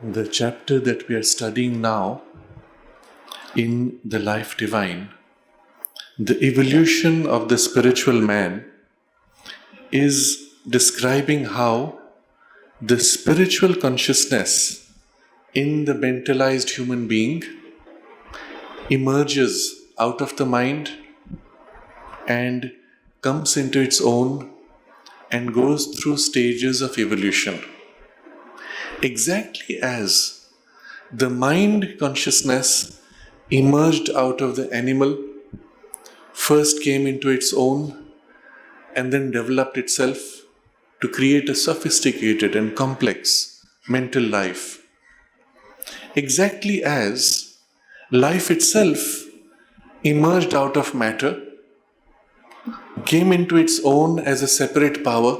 The chapter that we are studying now in The Life Divine, the evolution of the spiritual man, is describing how the spiritual consciousness in the mentalized human being emerges out of the mind and comes into its own and goes through stages of evolution. Exactly as the mind consciousness emerged out of the animal, first came into its own, and then developed itself to create a sophisticated and complex mental life. Exactly as life itself emerged out of matter, came into its own as a separate power,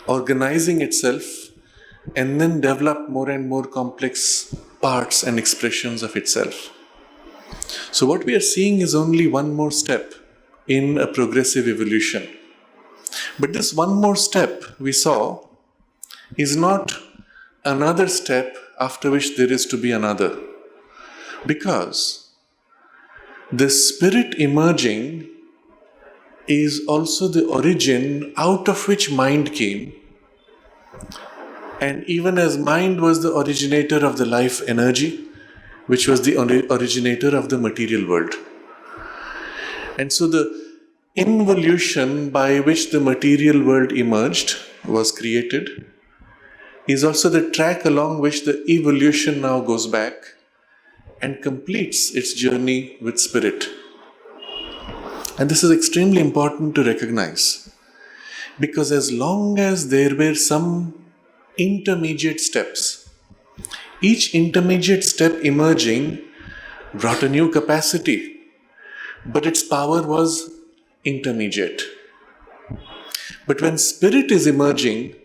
organizing itself, and then developed more and more complex parts and expressions of itself. So what we are seeing is only one more step in a progressive evolution. But this one more step we saw is not another step after which there is to be another. Because the spirit emerging is also the origin out of which mind came. And even as mind was the originator of the life energy, which was the originator of the material world. And so the involution by which the material world emerged, was created, is also the track along which the evolution now goes back and completes its journey with spirit. And this is extremely important to recognize, because as long as there were some intermediate steps, each intermediate step emerging brought a new capacity, but its power was intermediate. But when spirit is emerging,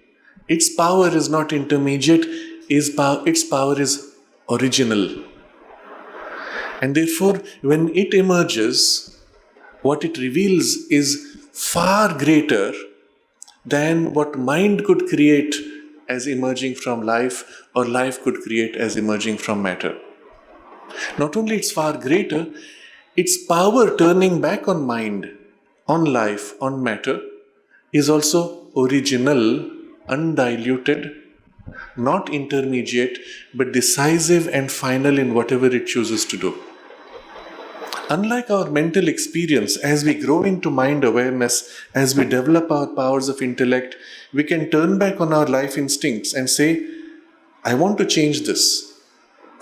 its power is not intermediate, its power is original. And therefore, when it emerges, what it reveals is far greater than what mind could create as emerging from life, or life could create as emerging from matter. Not only it's far greater, its power turning back on mind, on life, on matter, is also original, undiluted, not intermediate, but decisive and final in whatever it chooses to do. Unlike our mental experience, as we grow into mind awareness, as we develop our powers of intellect, we can turn back on our life instincts and say, I want to change this.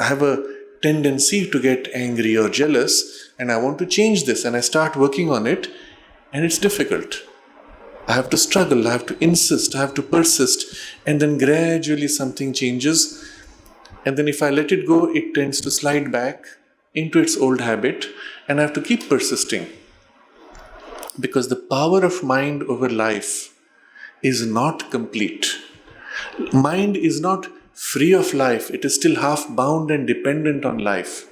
I have a tendency to get angry or jealous, and I want to change this, and I start working on it, and it's difficult. I have to struggle, I have to insist, I have to persist, and then gradually something changes, and then if I let it go, it tends to slide back into its old habit, and I have to keep persisting. Because the power of mind over life is not complete. Mind is not free of life, it is still half bound and dependent on life.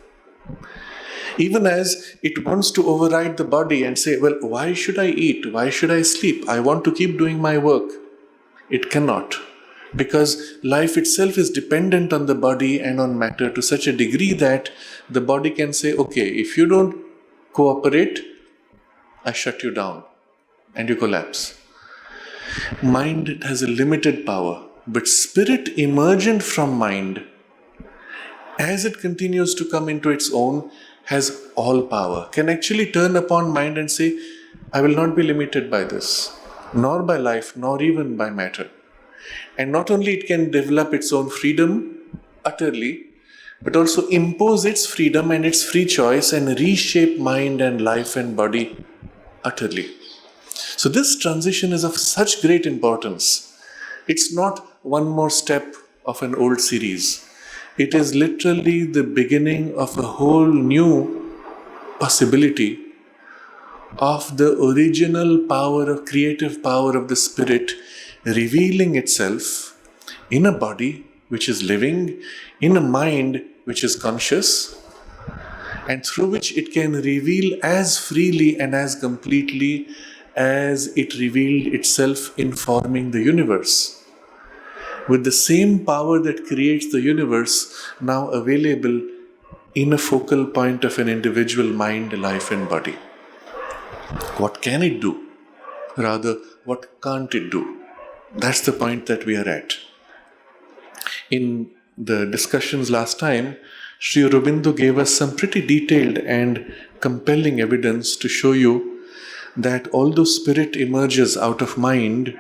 Even as it wants to override the body and say, well, why should I eat? Why should I sleep? I want to keep doing my work. It cannot. Because life itself is dependent on the body and on matter to such a degree that the body can say, okay, if you don't cooperate, I shut you down and you collapse. Mind has a limited power, but spirit emergent from mind, as it continues to come into its own, has all power, can actually turn upon mind and say, I will not be limited by this, nor by life, nor even by matter. And not only it can develop its own freedom utterly, but also impose its freedom and its free choice and reshape mind and life and body utterly. So this transition is of such great importance. It's not one more step of an old series. It is literally the beginning of a whole new possibility of the original power of creative power of the spirit revealing itself in a body which is living, in a mind which is conscious, and through which it can reveal as freely and as completely as it revealed itself in forming the universe. with the same power that creates the universe now available in a focal point of an individual mind, life and body. What can it do? Rather, what can't it do? That's the point that we are at. In the discussions last time, Sri Aurobindo gave us some pretty detailed and compelling evidence to show you that although spirit emerges out of mind,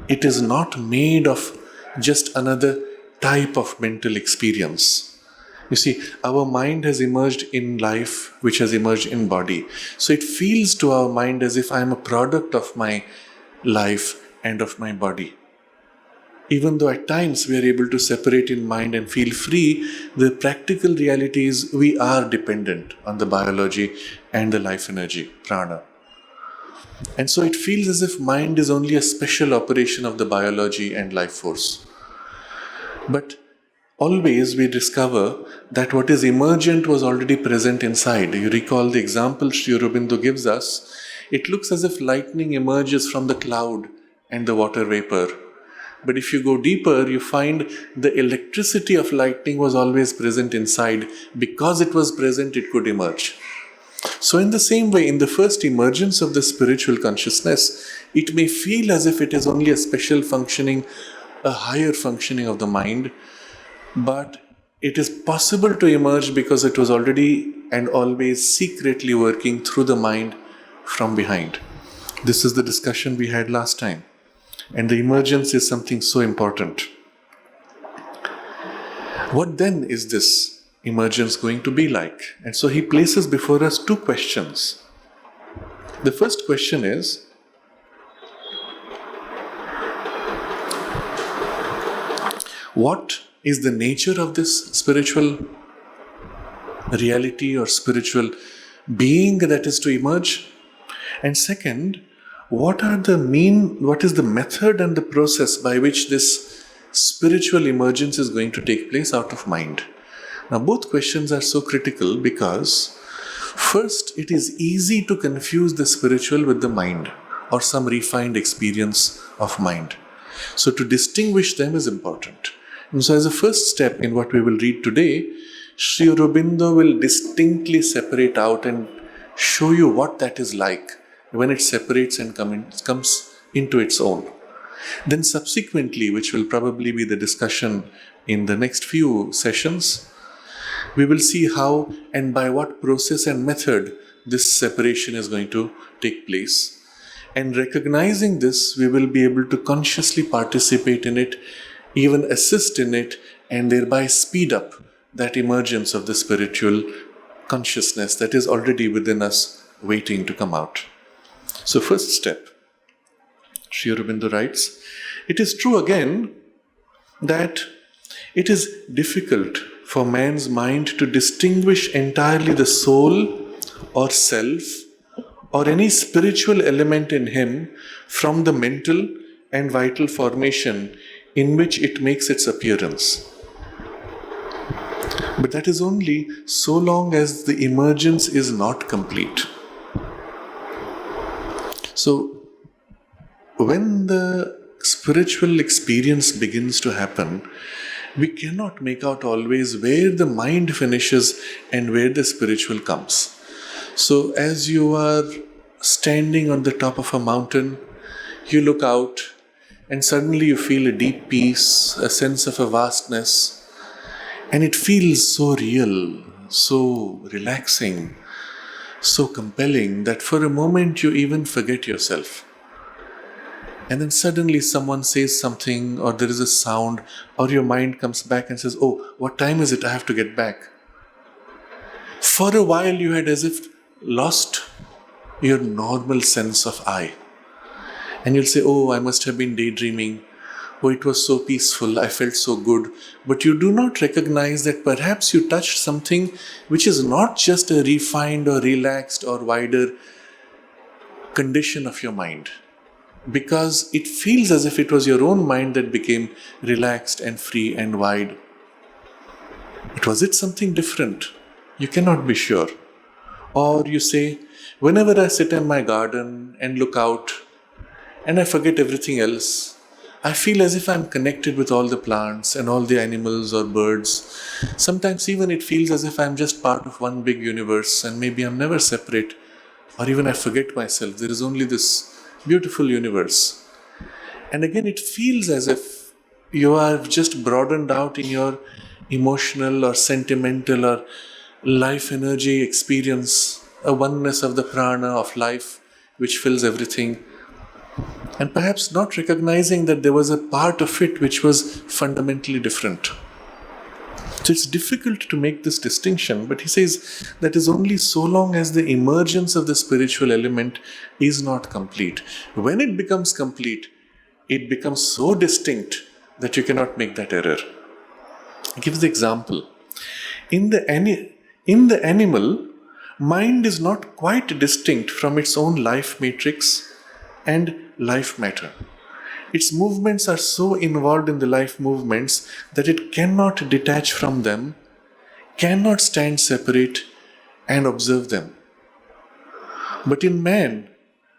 it is not made of just another type of mental experience. You see, our mind has emerged in life, which has emerged in body. So it feels to our mind as if I am a product of my life and of my body. Even though at times we are able to separate in mind and feel free, the practical reality is we are dependent on the biology and the life energy, prana. And so it feels as if mind is only a special operation of the biology and life force. But always we discover that what is emergent was already present inside. You recall the example Sri Aurobindo gives us. It looks as if lightning emerges from the cloud and the water vapor. But if you go deeper, you find the electricity of lightning was always present inside. Because it was present, it could emerge. So in the same way, in the first emergence of the spiritual consciousness, it may feel as if it is only a special functioning, a higher functioning of the mind, but it is possible to emerge because it was already and always secretly working through the mind from behind. This is the discussion we had last time. And the emergence is something so important. What then is this emergence going to be like? And so he places before us two questions. The first question is, what is the nature of this spiritual reality or spiritual being that is to emerge? And second, what is the method and the process by which this spiritual emergence is going to take place out of mind? Now, both questions are so critical because, first, it is easy to confuse the spiritual with the mind or some refined experience of mind. So, to distinguish them is important. And so, as a first step in what we will read today, Sri Aurobindo will distinctly separate out and show you what that is like when it separates and comes into its own. Then subsequently, which will probably be the discussion in the next few sessions, we will see how and by what process and method this separation is going to take place. And recognizing this, we will be able to consciously participate in it, even assist in it, and thereby speed up that emergence of the spiritual consciousness that is already within us, waiting to come out. So first step, Sri Aurobindo writes, it is true again that it is difficult for man's mind to distinguish entirely the soul or self or any spiritual element in him from the mental and vital formation in which it makes its appearance. But that is only so long as the emergence is not complete. So, when the spiritual experience begins to happen, we cannot make out always where the mind finishes and where the spiritual comes. So, as you are standing on the top of a mountain, you look out and suddenly you feel a deep peace, a sense of a vastness, and it feels so real, so relaxing, so compelling that for a moment you even forget yourself. And then suddenly someone says something, or there is a sound, or your mind comes back and says, oh, what time is it? I have to get back. For a while you had as if lost your normal sense of I. And you'll say, oh, I must have been daydreaming. Oh, it was so peaceful, I felt so good. But you do not recognize that perhaps you touched something which is not just a refined or relaxed or wider condition of your mind. Because it feels as if it was your own mind that became relaxed and free and wide. But was it something different? You cannot be sure. Or you say, whenever I sit in my garden and look out and I forget everything else, I feel as if I'm connected with all the plants and all the animals or birds. Sometimes even it feels as if I'm just part of one big universe and maybe I'm never separate, or even I forget myself. There is only this beautiful universe. And again, it feels as if you are just broadened out in your emotional or sentimental or life energy experience, a oneness of the prana of life which fills everything. And perhaps not recognizing that there was a part of it which was fundamentally different. So it's difficult to make this distinction, but he says that is only so long as the emergence of the spiritual element is not complete. When it becomes complete, it becomes so distinct that you cannot make that error. He gives the example. In the animal, mind is not quite distinct from its own life matrix and life matter. Its movements are so involved in the life movements that it cannot detach from them, cannot stand separate and observe them. But in man,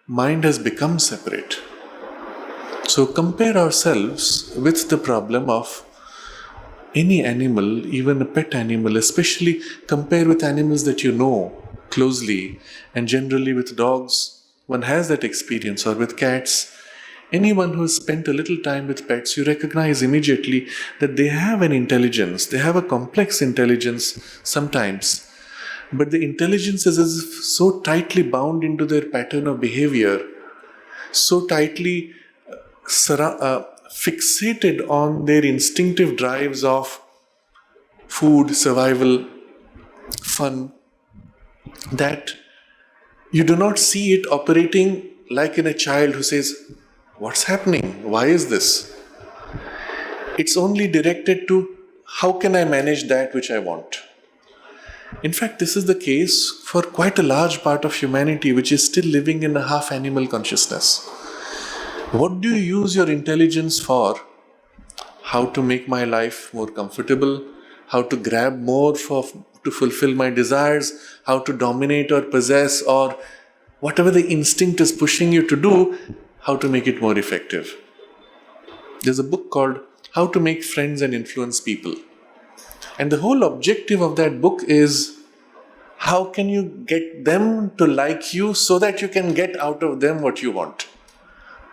mind has become separate. So compare ourselves with the problem of any animal, even a pet animal, especially compare with animals that you know closely, and generally with dogs, one has that experience, or with cats. Anyone who has spent a little time with pets, you recognize immediately that they have an intelligence, they have a complex intelligence sometimes, but the intelligence is as if so tightly bound into their pattern of behavior, so tightly fixated on their instinctive drives of food, survival, fun, that you do not see it operating like in a child who says, "What's happening? Why is this?" It's only directed to, how can I manage that which I want? In fact, this is the case for quite a large part of humanity which is still living in a half animal consciousness. What do you use your intelligence for? How to make my life more comfortable? How to grab more to fulfill my desires? How to dominate or possess, or whatever the instinct is pushing you to do, how to make it more effective? There's a book called How to Make Friends and Influence People. And the whole objective of that book is, how can you get them to like you so that you can get out of them what you want?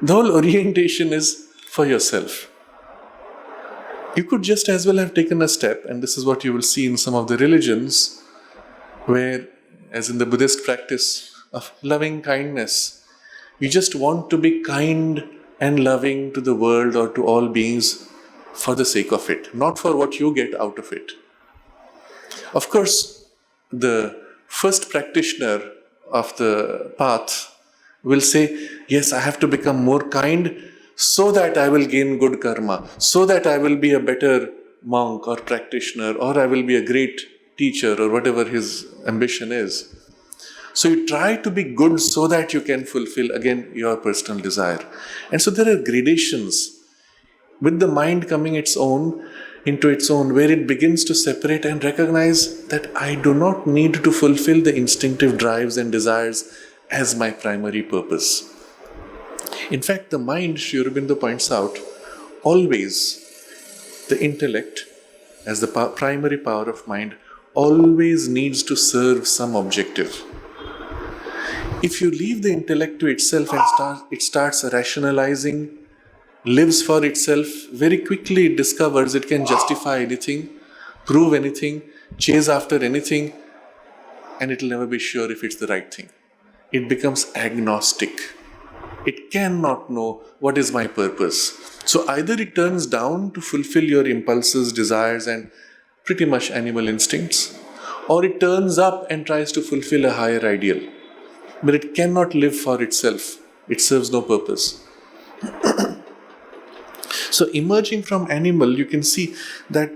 The whole orientation is for yourself. You could just as well have taken a step, and this is what you will see in some of the religions, where, as in the Buddhist practice of loving kindness, you just want to be kind and loving to the world or to all beings for the sake of it, not for what you get out of it. Of course, the first practitioner of the path will say, yes, I have to become more kind so that I will gain good karma, so that I will be a better monk or practitioner, or I will be a great teacher, or whatever his ambition is. So you try to be good so that you can fulfill, again, your personal desire. And so there are gradations with the mind coming into its own, where it begins to separate and recognize that I do not need to fulfill the instinctive drives and desires as my primary purpose. In fact, the mind, Sri Aurobindo points out, always, the intellect, as the primary power of mind, always needs to serve some objective. If you leave the intellect to itself and it starts rationalizing, lives for itself, very quickly it discovers it can justify anything, prove anything, chase after anything, and it will never be sure if it's the right thing. It becomes agnostic. It cannot know what is my purpose. So either it turns down to fulfill your impulses, desires, and pretty much animal instincts, or it turns up and tries to fulfill a higher ideal. But it cannot live for itself. It serves no purpose. So emerging from animal, you can see that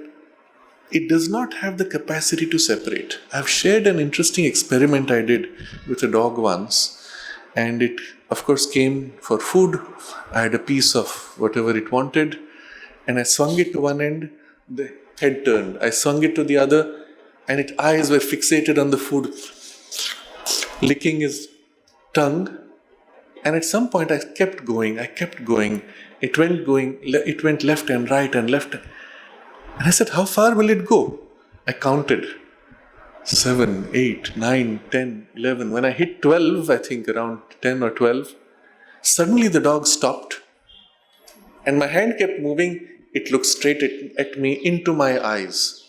it does not have the capacity to separate. I've shared an interesting experiment I did with a dog once, and it, of course, came for food. I had a piece of whatever it wanted, and I swung it to one end, the head turned. I swung it to the other, and its eyes were fixated on the food, licking his tongue. And at some point I kept going. It went left and right and left. And I said, how far will it go? I counted. 7, 8, 9, 10, 11. When I hit 12, I think around 10 or 12, suddenly the dog stopped. And my hand kept moving. It looked straight at me, into my eyes.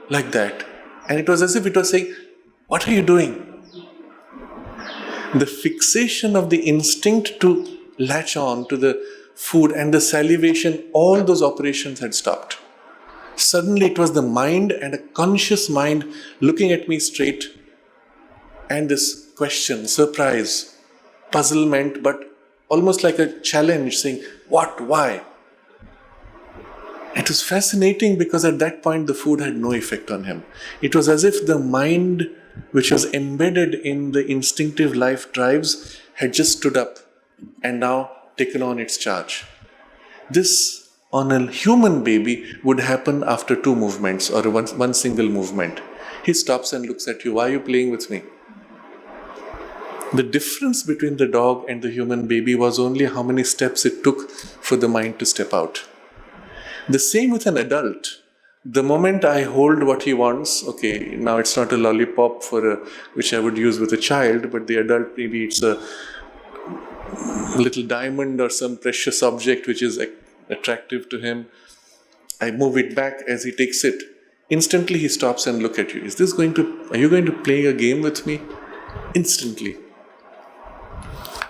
Like that. And it was as if it was saying, what are you doing? The fixation of the instinct to latch on to the food and the salivation, all those operations had stopped. Suddenly it was the mind, and a conscious mind looking at me straight, and this question, surprise, puzzlement, but almost like a challenge, saying, what, why? It was fascinating because at that point the food had no effect on him. It was as if the mind, which was embedded in the instinctive life drives, had just stood up and now taken on its charge. This on a human baby would happen after 2 movements or one single movement. He stops and looks at you. Why are you playing with me? The difference between the dog and the human baby was only how many steps it took for the mind to step out. The same with an adult. The moment I hold what he wants, okay, now it's not a lollipop which I would use with a child, but the adult, maybe it's a little diamond or some precious object which is attractive to him. I move it back as he takes it. Instantly he stops and looks at you. Are you going to play a game with me? Instantly.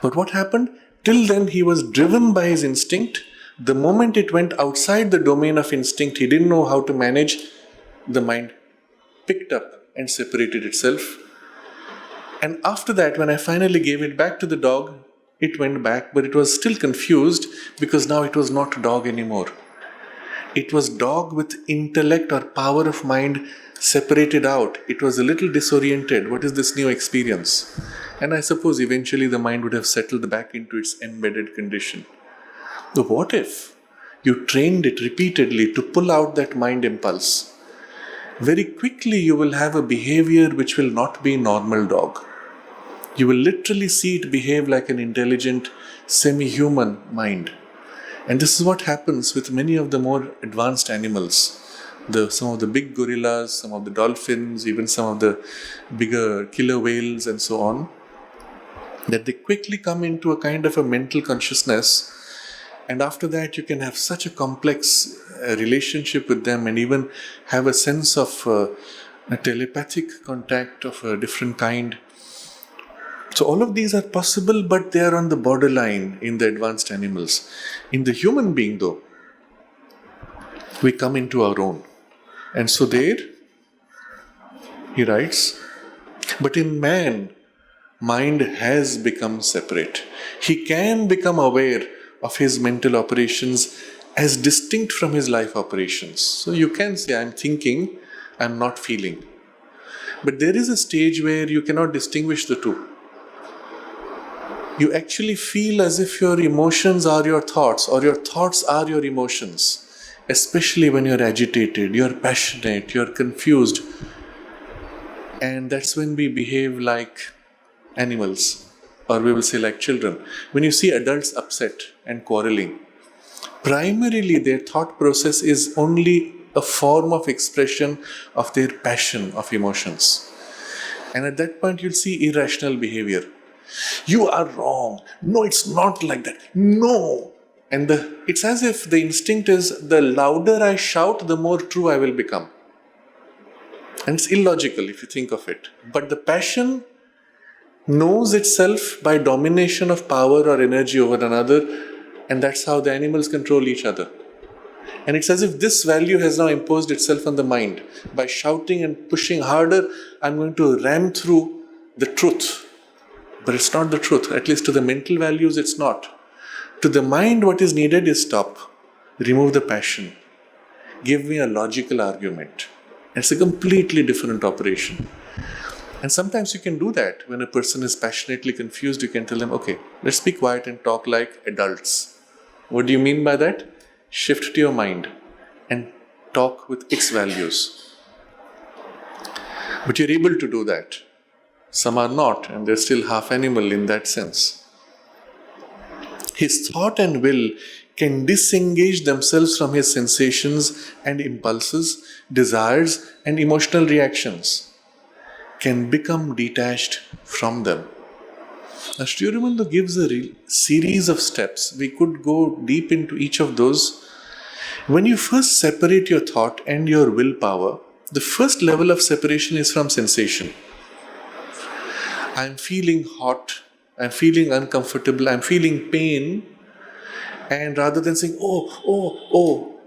But what happened? Till then he was driven by his instinct. The moment it went outside the domain of instinct, he didn't know how to manage. The mind picked up and separated itself. And after that, when I finally gave it back to the dog, it went back, but it was still confused because now it was not dog anymore. It was dog with intellect or power of mind separated out. It was a little disoriented. What is this new experience? And I suppose eventually the mind would have settled back into its embedded condition. But what if you trained it repeatedly to pull out that mind impulse? Very quickly you will have a behavior which will not be normal dog. You will literally see it behave like an intelligent, semi-human mind. And this is what happens with many of the more advanced animals. Some of the big gorillas, some of the dolphins, even some of the bigger killer whales and so on, that they quickly come into a kind of a mental consciousness. And after that, you can have such a complex relationship with them and even have a sense of a telepathic contact of a different kind. So all of these are possible, but they are on the borderline in the advanced animals. In the human being, though, we come into our own. And so there, he writes, but in man, mind has become separate. He can become aware of his mental operations as distinct from his life operations. So you can say, I'm thinking, I'm not feeling. But there is a stage where you cannot distinguish the two. You actually feel as if your emotions are your thoughts, or your thoughts are your emotions. Especially when you're agitated, you're passionate, you're confused. And that's when we behave like animals, or we will say like children. When you see adults upset and quarreling, primarily their thought process is only a form of expression of their passion of emotions. And at that point you'll see irrational behavior. You are wrong. No, it's not like that. No. And it's as if the instinct is, the louder I shout, the more true I will become. And it's illogical if you think of it. But the passion knows itself by domination of power or energy over another, and that's how the animals control each other. And it's as if this value has now imposed itself on the mind. By shouting and pushing harder, I'm going to ram through the truth. But it's not the truth. At least to the mental values, it's not. To the mind, what is needed is stop. Remove the passion. Give me a logical argument. It's a completely different operation. And sometimes you can do that. When a person is passionately confused, you can tell them, okay, let's be quiet and talk like adults. What do you mean by that? Shift to your mind and talk with its values. But you're able to do that. Some are not, and they're still half animal in that sense. His thought and will can disengage themselves from his sensations and impulses, desires and emotional reactions, can become detached from them. Now, Sri Aurobindo gives a series of steps. We could go deep into each of those. When you first separate your thought and your willpower, the first level of separation is from sensation. I'm feeling hot, I'm feeling uncomfortable, I'm feeling pain, and rather than saying, oh,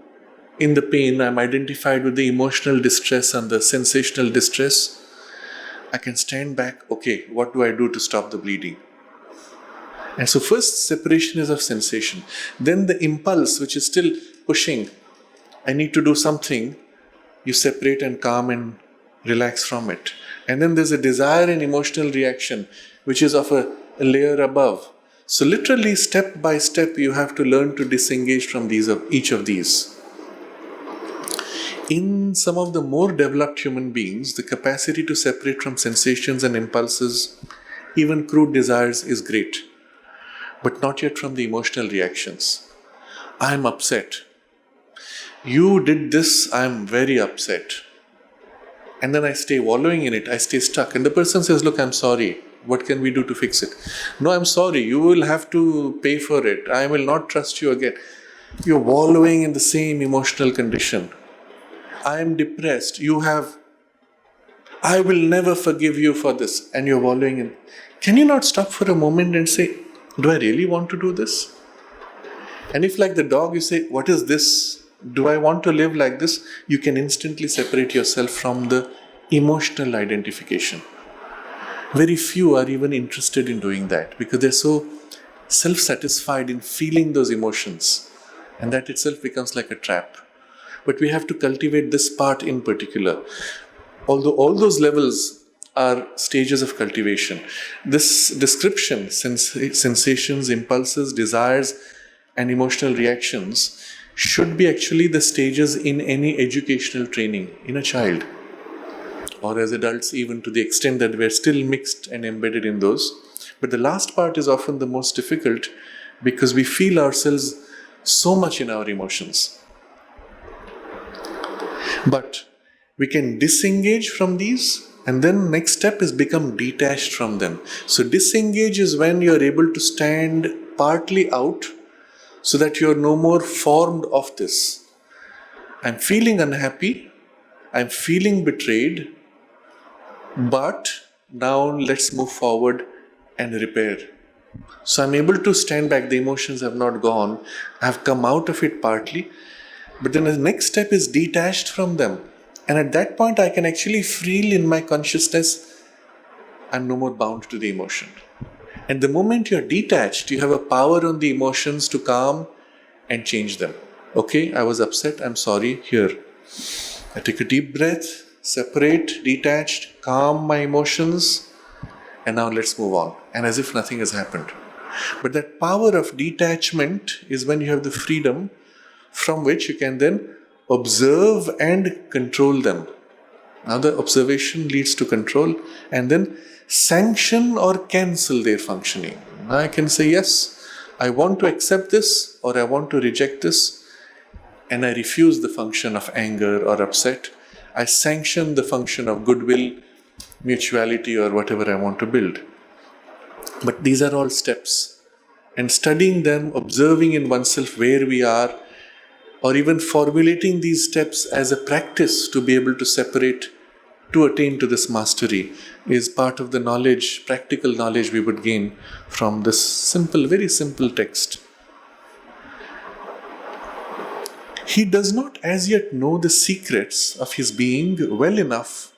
in the pain, I'm identified with the emotional distress and the sensational distress, I can stand back, okay, what do I do to stop the bleeding? And so first separation is of sensation. Then the impulse, which is still pushing, I need to do something, you separate and calm and relax from it. And then there's a desire and emotional reaction, which is of a layer above. So literally, step by step, you have to learn to disengage from each of these. In some of the more developed human beings, the capacity to separate from sensations and impulses, even crude desires, is great. But not yet from the emotional reactions. I am upset. You did this, I am very upset. And then I stay wallowing in it, I stay stuck. And the person says, look, I'm sorry. What can we do to fix it? No, I'm sorry. You will have to pay for it. I will not trust you again. You're wallowing in the same emotional condition. I am depressed. I will never forgive you for this. And you're wallowing in. Can you not stop for a moment and say, do I really want to do this? And if, like the dog, you say, what is this? Do I want to live like this? You can instantly separate yourself from the emotional identification. Very few are even interested in doing that because they're so self-satisfied in feeling those emotions, and that itself becomes like a trap. But we have to cultivate this part in particular. Although all those levels are stages of cultivation, this description, sensations, impulses, desires, and emotional reactions should be actually the stages in any educational training in a child or as adults, even to the extent that we're still mixed and embedded in those. But the last part is often the most difficult because we feel ourselves so much in our emotions. But we can disengage from these, and then next step is become detached from them. So disengage is when you're able to stand partly out so that you're no more formed of this. I'm feeling unhappy, I'm feeling betrayed, but now let's move forward and repair. So I'm able to stand back, the emotions have not gone, I've come out of it partly, but then the next step is detached from them. And at that point I can actually feel in my consciousness, I'm no more bound to the emotion. And the moment you're detached, you have a power on the emotions to calm and change them. Okay, I was upset, I'm sorry, here. I take a deep breath, separate, detached, calm my emotions, and now let's move on. And as if nothing has happened. But that power of detachment is when you have the freedom from which you can then observe and control them. Now the observation leads to control, and then sanction or cancel their functioning. Now I can say, yes, I want to accept this or I want to reject this, and I refuse the function of anger or upset. I sanction the function of goodwill, mutuality, or whatever I want to build. But these are all steps. And studying them, observing in oneself where we are, or even formulating these steps as a practice to be able to separate, to attain to this mastery, is part of the knowledge, practical knowledge we would gain from this simple, very simple text. He does not as yet know the secrets of his being well enough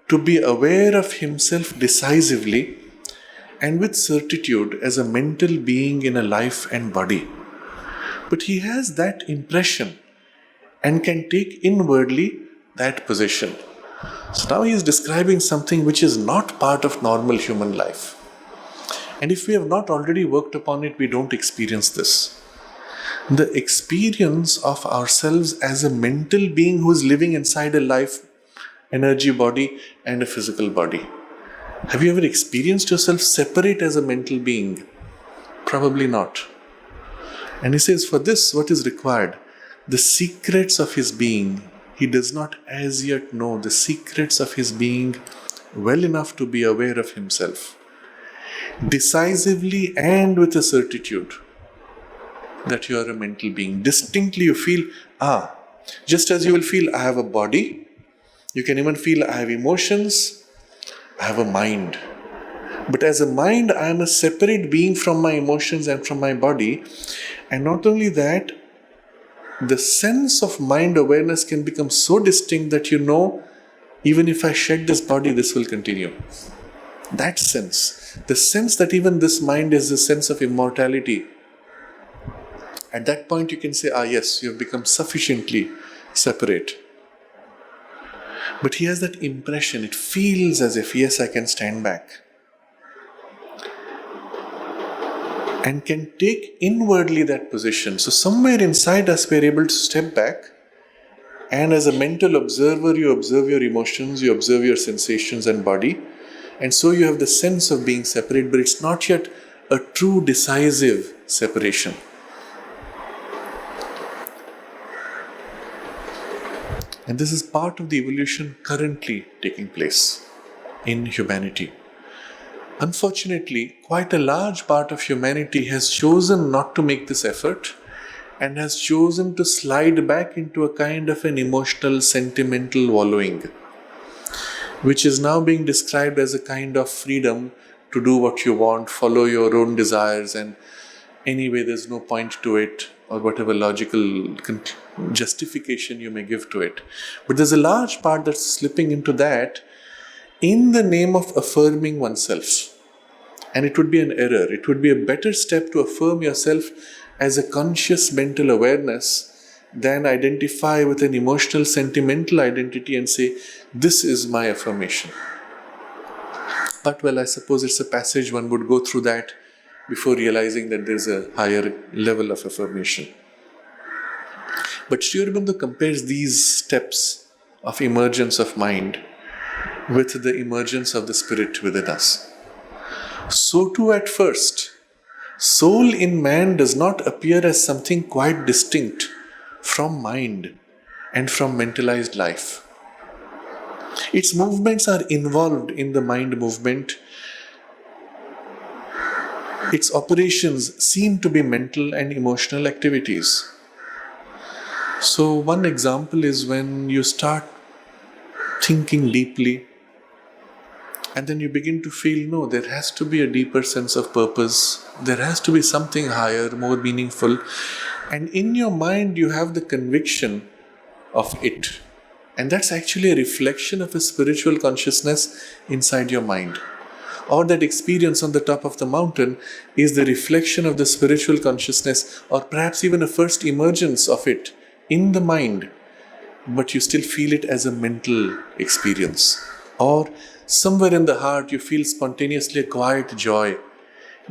to be aware of himself decisively and with certitude as a mental being in a life and body. But he has that impression and can take inwardly that position. So now he is describing something which is not part of normal human life. And if we have not already worked upon it, we don't experience this. The experience of ourselves as a mental being who is living inside a life, energy body, and a physical body. Have you ever experienced yourself separate as a mental being? Probably not. And he says, for this, what is required? The secrets of his being. He does not as yet know the secrets of his being well enough to be aware of himself. Decisively and with a certitude that you are a mental being. Distinctly you feel, just as you will feel, I have a body. You can even feel, I have emotions. I have a mind. But as a mind, I am a separate being from my emotions and from my body. And not only that, the sense of mind awareness can become so distinct that you know, even if I shed this body, this will continue. That sense, the sense that even this mind is the sense of immortality. At that point you can say, yes, you have become sufficiently separate. But he has that impression, it feels as if, yes, I can stand back. And can take inwardly that position. So somewhere inside us we are able to step back, and as a mental observer you observe your emotions, you observe your sensations and body, and so you have the sense of being separate, but it's not yet a true decisive separation. And this is part of the evolution currently taking place in humanity. Unfortunately, quite a large part of humanity has chosen not to make this effort and has chosen to slide back into a kind of an emotional, sentimental wallowing, which is now being described as a kind of freedom to do what you want, follow your own desires, and anyway there's no point to it, or whatever logical justification you may give to it. But there's a large part that's slipping into that in the name of affirming oneself. And it would be an error. It would be a better step to affirm yourself as a conscious mental awareness than identify with an emotional, sentimental identity and say, this is my affirmation. But I suppose it's a passage one would go through that before realizing that there's a higher level of affirmation. But Sri Aurobindo compares these steps of emergence of mind with the emergence of the spirit within us. So too at first, soul in man does not appear as something quite distinct from mind and from mentalized life. Its movements are involved in the mind movement. Its operations seem to be mental and emotional activities. So one example is when you start thinking deeply, and then you begin to feel, no, there has to be a deeper sense of purpose. There has to be something higher, more meaningful. And in your mind, you have the conviction of it. And that's actually a reflection of a spiritual consciousness inside your mind. Or that experience on the top of the mountain is the reflection of the spiritual consciousness, or perhaps even a first emergence of it in the mind. But you still feel it as a mental experience. Or somewhere in the heart you feel spontaneously a quiet joy,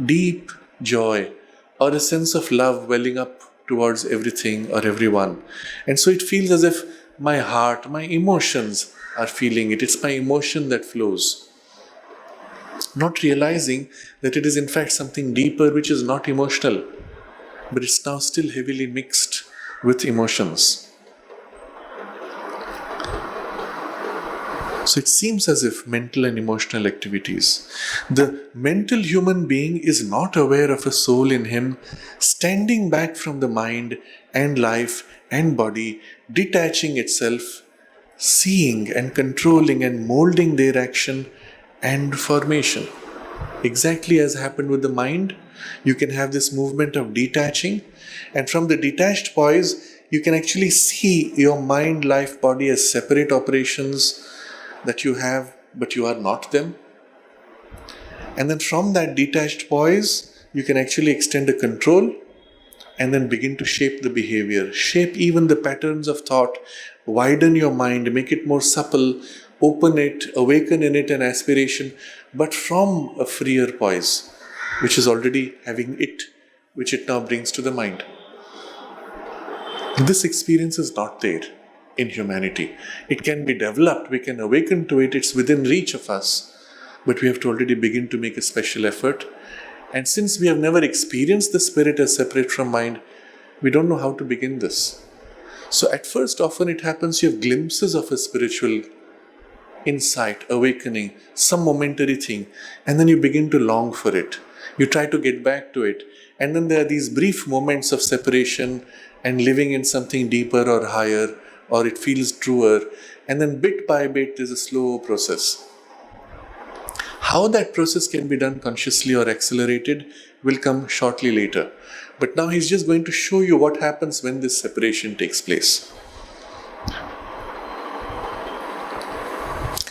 deep joy, or a sense of love welling up towards everything or everyone. And so it feels as if my heart, my emotions are feeling it. It's my emotion that flows. Not realizing that it is in fact something deeper which is not emotional, but it's now still heavily mixed with emotions. So it seems as if mental and emotional activities. The mental human being is not aware of a soul in him standing back from the mind and life and body, detaching itself, seeing and controlling and molding their action and formation. Exactly as happened with the mind, you can have this movement of detaching, and from the detached poise, you can actually see your mind, life, body as separate operations that you have, but you are not them. And then from that detached poise, you can actually extend a control and then begin to shape the behavior, shape even the patterns of thought, widen your mind, make it more supple, open it, awaken in it an aspiration, but from a freer poise, which is already having it, which it now brings to the mind. This experience is not there in humanity. It can be developed, we can awaken to it, it's within reach of us, but we have to already begin to make a special effort. And since we have never experienced the spirit as separate from mind, We don't know how to begin this. So at first, often it happens you have glimpses of a spiritual insight, awakening, some momentary thing, and then you begin to long for it. You try to get back to it, and then there are these brief moments of separation and living in something deeper or higher, or it feels truer, and then bit by bit there's a slow process. How that process can be done consciously or accelerated will come shortly later. But now he's just going to show you what happens when this separation takes place.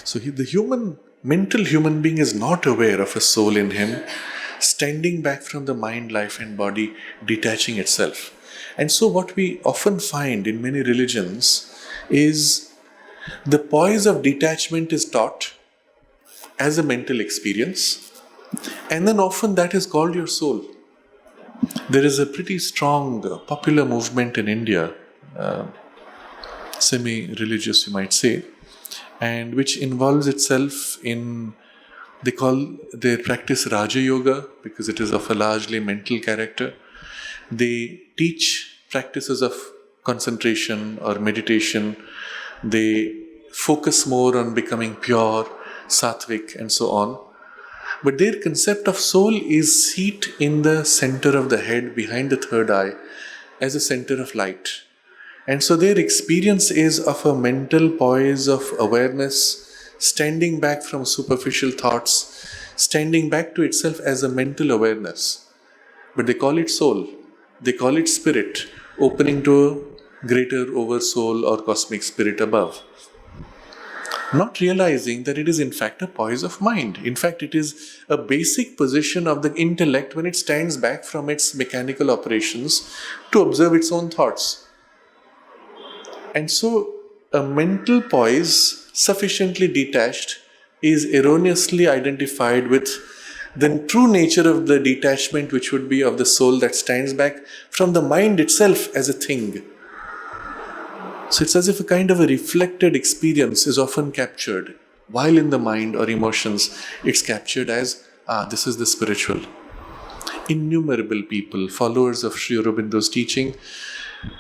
So the mental human being is not aware of a soul in him, standing back from the mind, life and body, detaching itself. And so what we often find in many religions is the poise of detachment is taught as a mental experience, and then often that is called your soul. There is a pretty strong popular movement in India, semi-religious you might say, and which involves itself in, they practice Raja Yoga because it is of a largely mental character. They teach practices of concentration or meditation. They focus more on becoming pure, sattvic and so on. But their concept of soul is seat in the center of the head, behind the third eye, as a center of light. And so their experience is of a mental poise of awareness, standing back from superficial thoughts, standing back to itself as a mental awareness. But they call it soul, they call it spirit, opening to a greater oversoul or cosmic spirit above. Not realizing that it is in fact a poise of mind. In fact, it is a basic position of the intellect when it stands back from its mechanical operations to observe its own thoughts. And so, a mental poise sufficiently detached is erroneously identified with the true nature of the detachment, which would be of the soul that stands back from the mind itself as a thing. So it's as if a kind of a reflected experience is often captured, while in the mind or emotions, it's captured as, this is the spiritual. Innumerable people, followers of Sri Aurobindo's teaching,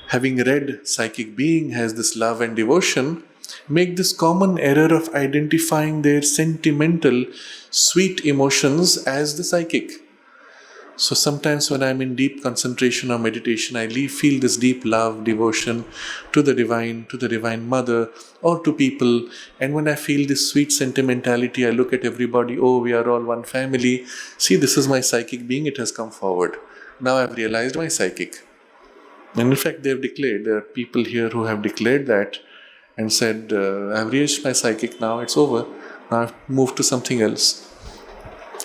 having read Psychic Being has this love and devotion, make this common error of identifying their sentimental, sweet emotions as the psychic. So sometimes when I'm in deep concentration or meditation, I feel this deep love, devotion to the Divine Mother, or to people. And when I feel this sweet sentimentality, I look at everybody, oh, we are all one family. See, this is my psychic being, it has come forward. Now I've realized my psychic. And in fact, they have declared, there are people here who have declared that and said, I've reached my psychic now, it's over. Now I've moved to something else.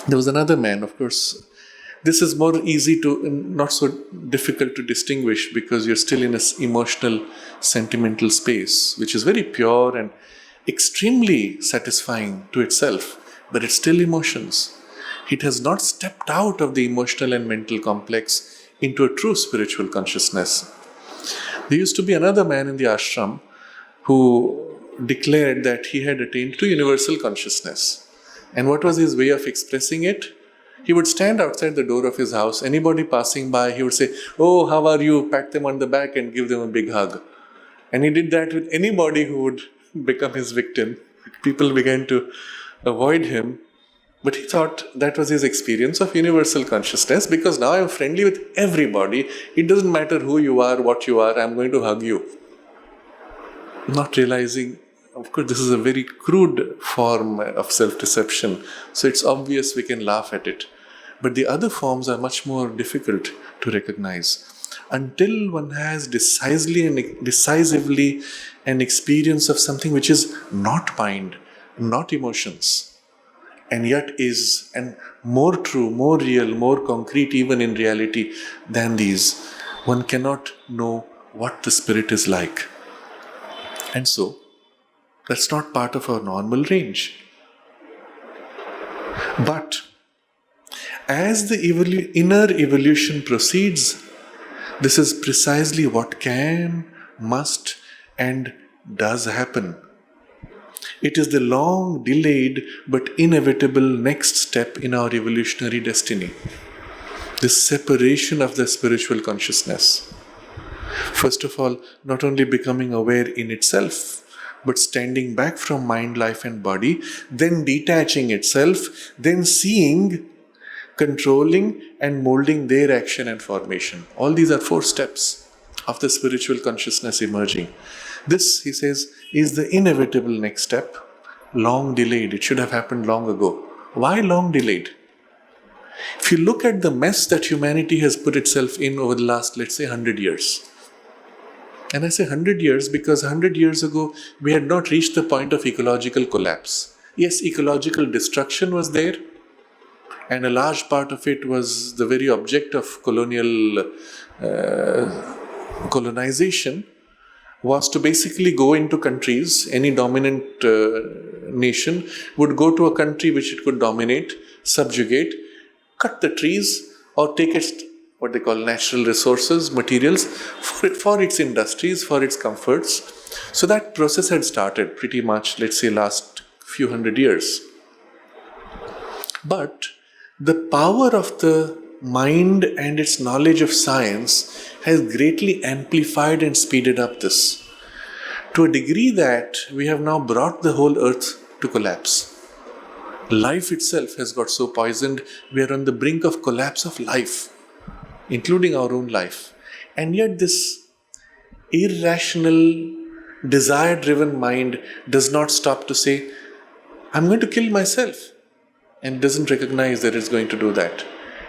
There was another man, of course. This is more easy to, not so difficult to distinguish because you're still in an emotional, sentimental space, which is very pure and extremely satisfying to itself, but it's still emotions. It has not stepped out of the emotional and mental complex into a true spiritual consciousness. There used to be another man in the ashram who declared that he had attained to universal consciousness. And what was his way of expressing it? He would stand outside the door of his house. Anybody passing by, he would say, oh, how are you? Pat them on the back and give them a big hug. And he did that with anybody who would become his victim. People began to avoid him. But he thought that was his experience of universal consciousness, because now I'm friendly with everybody. It doesn't matter who you are, what you are, I'm going to hug you. Not realizing, of course, this is a very crude form of self-deception. So it's obvious we can laugh at it. But the other forms are much more difficult to recognize. Until one has decisively an experience of something which is not mind, not emotions, and yet is and more true, more real, more concrete even in reality than these, one cannot know what the spirit is like. And so, that's not part of our normal range. But as the inner evolution proceeds, this is precisely what can, must, and does happen. It is the long delayed but inevitable next step in our evolutionary destiny. This separation of the spiritual consciousness. First of all, not only becoming aware in itself, but standing back from mind, life and body, then detaching itself, then seeing, controlling and molding their action and formation. All these are 4 steps of the spiritual consciousness emerging. This, he says, is the inevitable next step, long delayed. It should have happened long ago. Why long delayed? If you look at the mess that humanity has put itself in over the last, let's say, 100 years, and I say 100 years because 100 years ago we had not reached the point of ecological collapse. Yes, ecological destruction was there, and a large part of it was the very object of colonization, was to basically go into countries. Any dominant nation would go to a country which it could dominate, subjugate, cut the trees, or take its, what they call natural resources, materials, for its industries, for its comforts. So that process had started pretty much, let's say, last few hundred years. But the power of the mind and its knowledge of science has greatly amplified and speeded up this, to a degree that we have now brought the whole earth to collapse. Life itself has got so poisoned, we are on the brink of collapse of life, including our own life. And yet this irrational, desire-driven mind does not stop to say, I'm going to kill myself, and doesn't recognize that it's going to do that.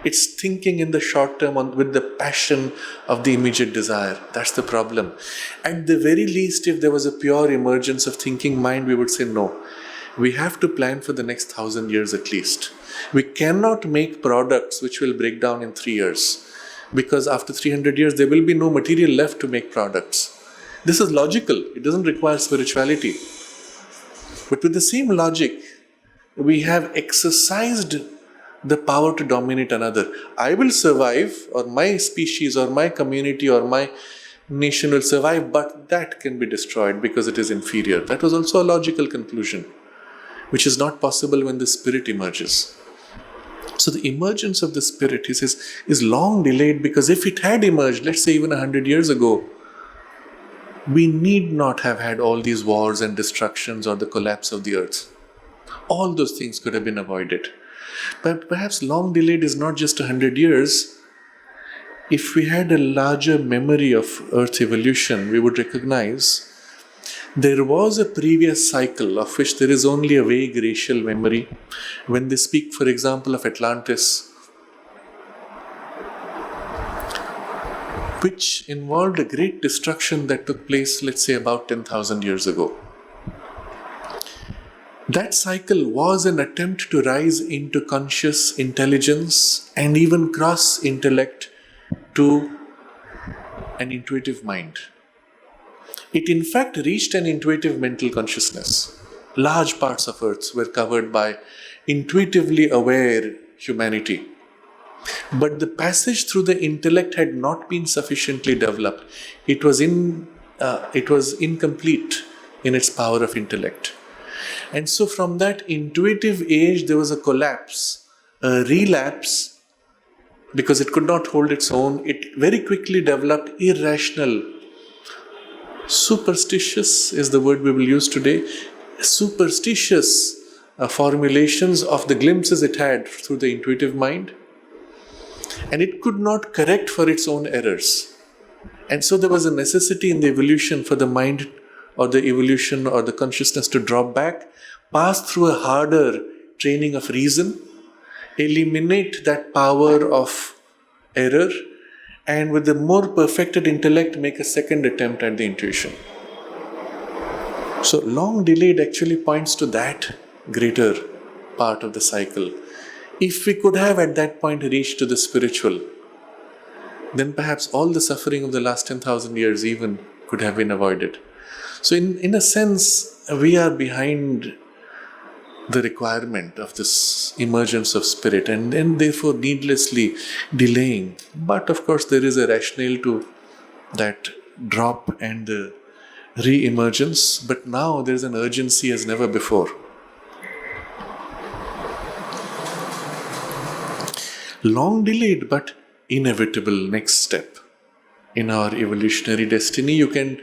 It's thinking in the short term with the passion of the immediate desire. That's the problem. At the very least, if there was a pure emergence of thinking mind, we would say no. We have to plan for the next 1,000 years at least. We cannot make products which will break down in 3 years, because after 300 years there will be no material left to make products. This is logical. It doesn't require spirituality. But with the same logic, we have exercised the power to dominate another. I will survive, or my species or my community or my nation will survive, but that can be destroyed because it is inferior. That was also a logical conclusion, which is not possible when the spirit emerges. So the emergence of the spirit, he says, is long delayed, because if it had emerged, let's say even 100 years ago, we need not have had all these wars and destructions or the collapse of the earth. All those things could have been avoided. But perhaps long delayed is not just 100 years. If we had a larger memory of earth evolution, we would recognize there was a previous cycle of which there is only a vague racial memory. When they speak, for example, of Atlantis, which involved a great destruction that took place, let's say, about 10,000 years ago. That cycle was an attempt to rise into conscious intelligence and even cross intellect to an intuitive mind. It in fact reached an intuitive mental consciousness. Large parts of Earth were covered by intuitively aware humanity. But the passage through the intellect had not been sufficiently developed. It was incomplete in its power of intellect. And so from that intuitive age, there was a collapse, a relapse, because it could not hold its own. It very quickly developed irrational, superstitious is the word we will use today, superstitious formulations of the glimpses it had through the intuitive mind. And it could not correct for its own errors. And so there was a necessity in the evolution for the mind or the evolution or the consciousness to drop back, pass through a harder training of reason, eliminate that power of error, and with the more perfected intellect, make a second attempt at the intuition. So long delayed actually points to that greater part of the cycle. If we could have at that point reached to the spiritual, then perhaps all the suffering of the last 10,000 years even could have been avoided. So in a sense, we are behind the requirement of this emergence of spirit and therefore needlessly delaying. But of course there is a rationale to that drop and the re-emergence. But now there is an urgency as never before. Long delayed but inevitable next step. in our evolutionary destiny. You can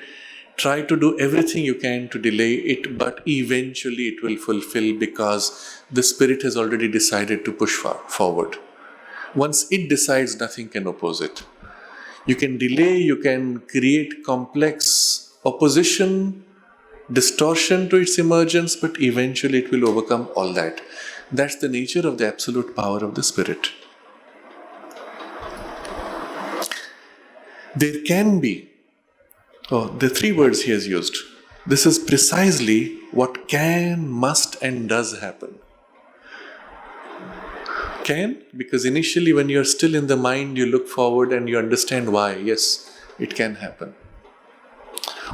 try to do everything you can to delay it, but eventually it will fulfill because the spirit has already decided to push forward. Once it decides, nothing can oppose it. You can delay, you can create complex opposition, distortion to its emergence, but eventually it will overcome all that. That's the nature of the absolute power of the spirit. There can be, the three words he has used. This is precisely what can, must, and does happen. Can, because initially when you're still in the mind, you look forward and you understand why. Yes, it can happen.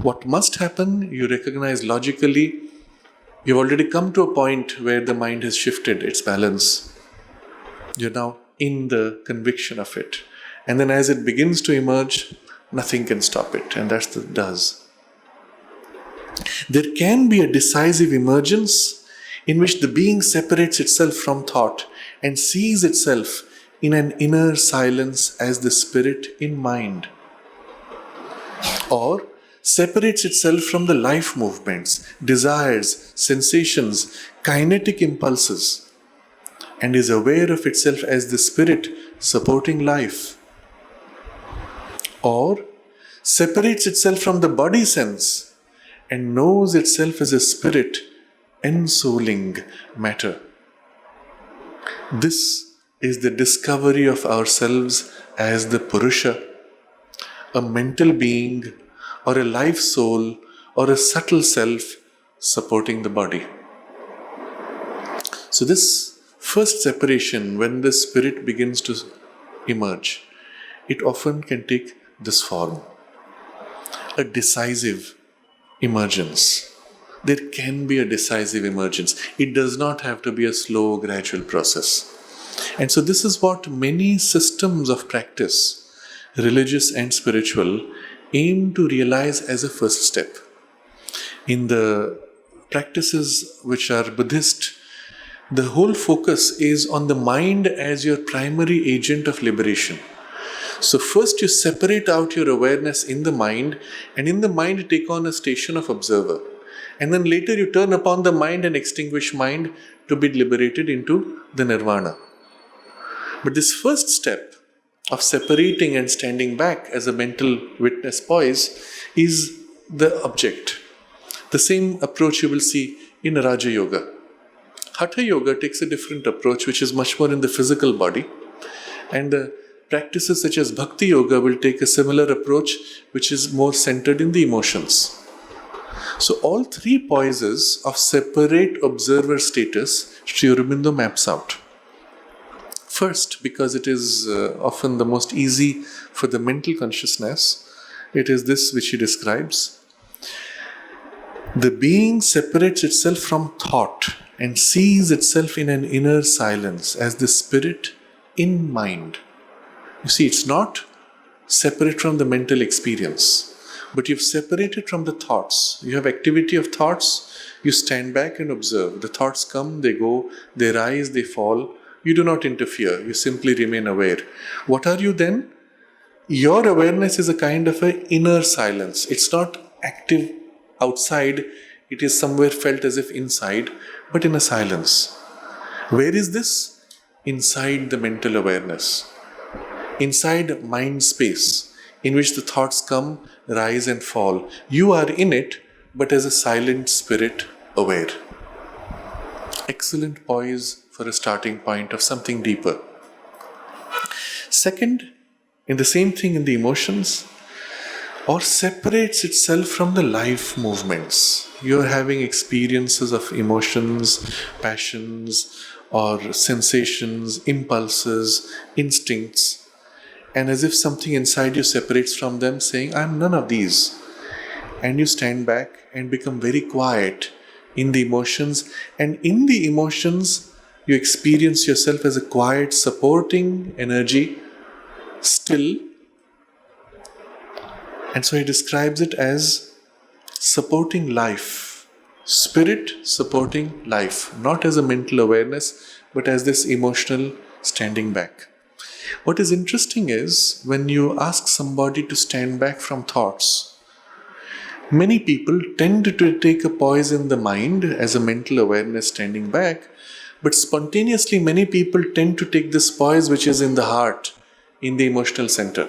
What must happen, you recognize logically. You've already come to a point where the mind has shifted its balance. You're now in the conviction of it. And then as it begins to emerge, nothing can stop it. And that's the does. There can be a decisive emergence in which the being separates itself from thought and sees itself in an inner silence as the spirit in mind. Or separates itself from the life movements, desires, sensations, kinetic impulses, and is aware of itself as the spirit supporting life. Or separates itself from the body sense and knows itself as a spirit ensouling matter. This is the discovery of ourselves as the Purusha, a mental being or a life soul or a subtle self supporting the body. So this first separation, when the spirit begins to emerge, it often can take this form. A decisive emergence. There can be a decisive emergence. It does not have to be a slow, gradual process. And so this is what many systems of practice, religious and spiritual, aim to realize as a first step. In the practices which are Buddhist, the whole focus is on the mind as your primary agent of liberation. So first you separate out your awareness in the mind, and in the mind take on a station of observer. And then later you turn upon the mind and extinguish mind to be liberated into the nirvana. But this first step of separating and standing back as a mental witness poise is the object. The same approach you will see in Raja Yoga. Hatha Yoga takes a different approach, which is much more in the physical body. And the practices such as Bhakti Yoga will take a similar approach, which is more centered in the emotions. So all three poises of separate observer status, Sri Aurobindo maps out. First, because it is often the most easy for the mental consciousness, it is this which he describes. The being separates itself from thought and sees itself in an inner silence as the spirit in mind. You see, it's not separate from the mental experience, but you've separated from the thoughts. You have activity of thoughts, you stand back and observe. The thoughts come, they go, they rise, they fall. You do not interfere, you simply remain aware. What are you then? Your awareness is a kind of an inner silence. It's not active outside, it is somewhere felt as if inside, but in a silence. Where is this? Inside the mental awareness. Inside mind space, in which the thoughts come, rise and fall. You are in it, but as a silent spirit aware. Excellent poise for a starting point of something deeper. Second, in the same thing in the emotions, or separates itself from the life movements. You're having experiences of emotions, passions, or sensations, impulses, instincts, and as if something inside you separates from them, saying, I'm none of these. And you stand back and become very quiet in the emotions, and in the emotions you experience yourself as a quiet, supporting energy, still. And so he describes it as supporting life, spirit supporting life, not as a mental awareness, but as this emotional standing back. What is interesting is when you ask somebody to stand back from thoughts, many people tend to take a poise in the mind as a mental awareness standing back, but spontaneously many people tend to take this poise which is in the heart, in the emotional center.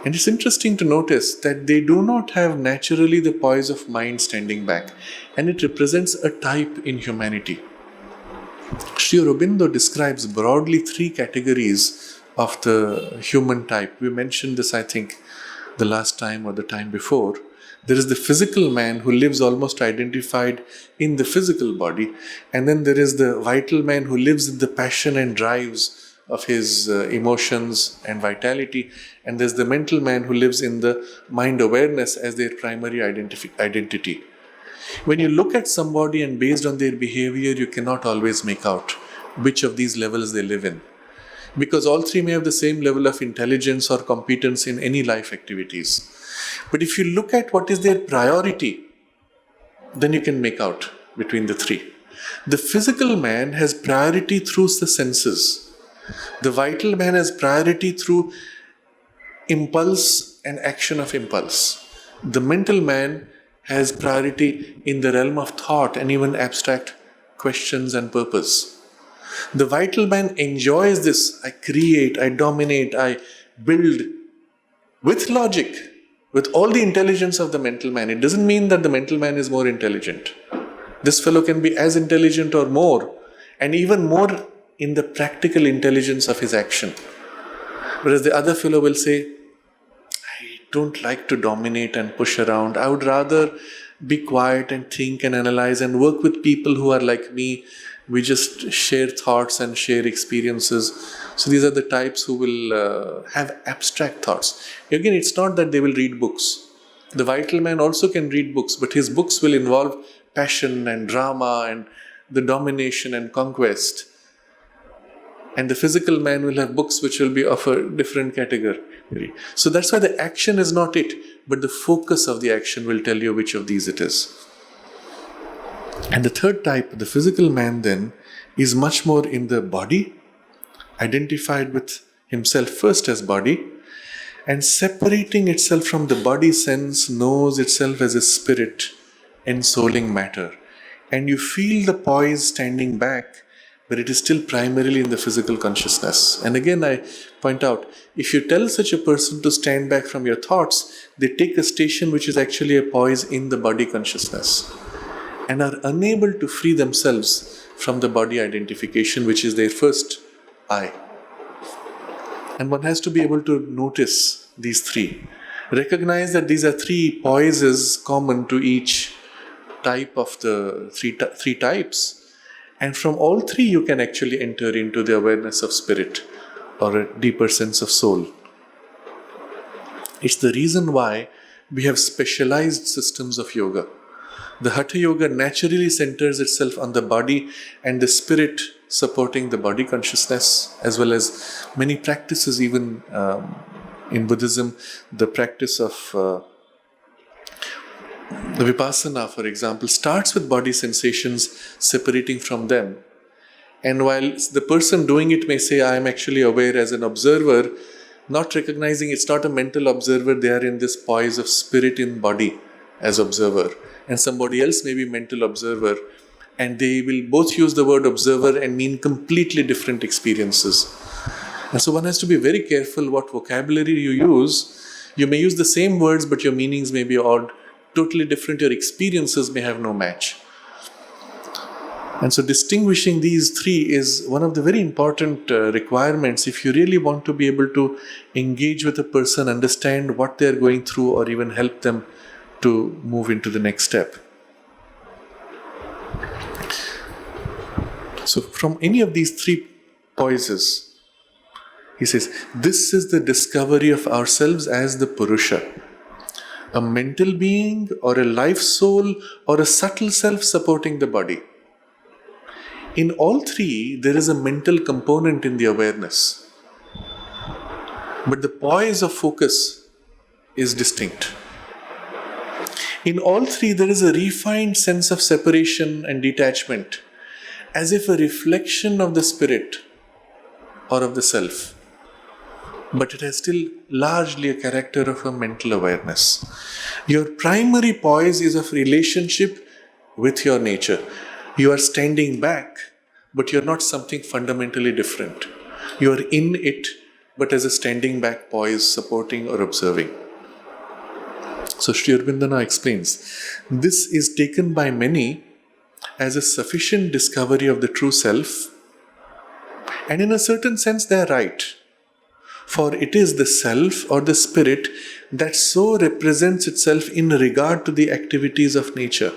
And it's interesting to notice that they do not have naturally the poise of mind standing back, and it represents a type in humanity. Sri Aurobindo describes broadly 3 categories of the human type. We mentioned this, I think, the last time or the time before. There is the physical man who lives almost identified in the physical body, and then there is the vital man who lives in the passion and drives of his emotions and vitality, and there's the mental man who lives in the mind awareness as their primary identity. When you look at somebody and based on their behavior, you cannot always make out which of these levels they live in, because all 3 may have the same level of intelligence or competence in any life activities. But if you look at what is their priority, then you can make out between the 3. The physical man has priority through the senses. The vital man has priority through impulse and action of impulse. The mental man has priority in the realm of thought and even abstract questions and purpose. The vital man enjoys this. I create, I dominate, I build with logic, with all the intelligence of the mental man. It doesn't mean that the mental man is more intelligent. This fellow can be as intelligent or more, and even more in the practical intelligence of his action. Whereas the other fellow will say, I don't like to dominate and push around. I would rather be quiet and think and analyze and work with people who are like me. We just share thoughts and share experiences. So these are the types who will have abstract thoughts. Again, it's not that they will read books. The vital man also can read books, but his books will involve passion and drama and the domination and conquest. And the physical man will have books which will be of a different category. So that's why the action is not it, but the focus of the action will tell you which of these it is. And the third type, the physical man then, is much more in the body, identified with himself first as body, and separating itself from the body sense, knows itself as a spirit, ensouling matter. And you feel the poise standing back, but it is still primarily in the physical consciousness. And again, I point out, if you tell such a person to stand back from your thoughts, they take a station which is actually a poise in the body consciousness, and are unable to free themselves from the body identification, which is their first I. And one has to be able to notice these 3. Recognize that these are 3 poises common to each type of the three types. And from all 3 you can actually enter into the awareness of spirit or a deeper sense of soul. It's the reason why we have specialized systems of yoga. The Hatha Yoga naturally centers itself on the body and the spirit supporting the body consciousness, as well as many practices even in Buddhism, the practice of the Vipassana, for example, starts with body sensations separating from them. And while the person doing it may say, I am actually aware as an observer, not recognizing it's not a mental observer, they are in this poise of spirit in body as observer. And somebody else may be mental observer, and they will both use the word observer and mean completely different experiences. And so one has to be very careful what vocabulary you use. You may use the same words, but your meanings may be odd, totally different. Your experiences may have no match. And so distinguishing these 3 is one of the very important requirements if you really want to be able to engage with a person, understand what they are going through, or even help them to move into the next step. So from any of these 3 poises, he says, this is the discovery of ourselves as the Purusha, a mental being or a life soul or a subtle self supporting the body. In all 3, there is a mental component in the awareness, but the poise of focus is distinct. In all 3, there is a refined sense of separation and detachment, as if a reflection of the spirit or of the self, but it has still largely a character of a mental awareness. Your primary poise is of relationship with your nature. You are standing back, but you're not something fundamentally different. You are in it, but as a standing back poise, supporting or observing. So Sri Aurobindo now explains, this is taken by many as a sufficient discovery of the true self, and in a certain sense they are right. For it is the self or the spirit that so represents itself in regard to the activities of nature.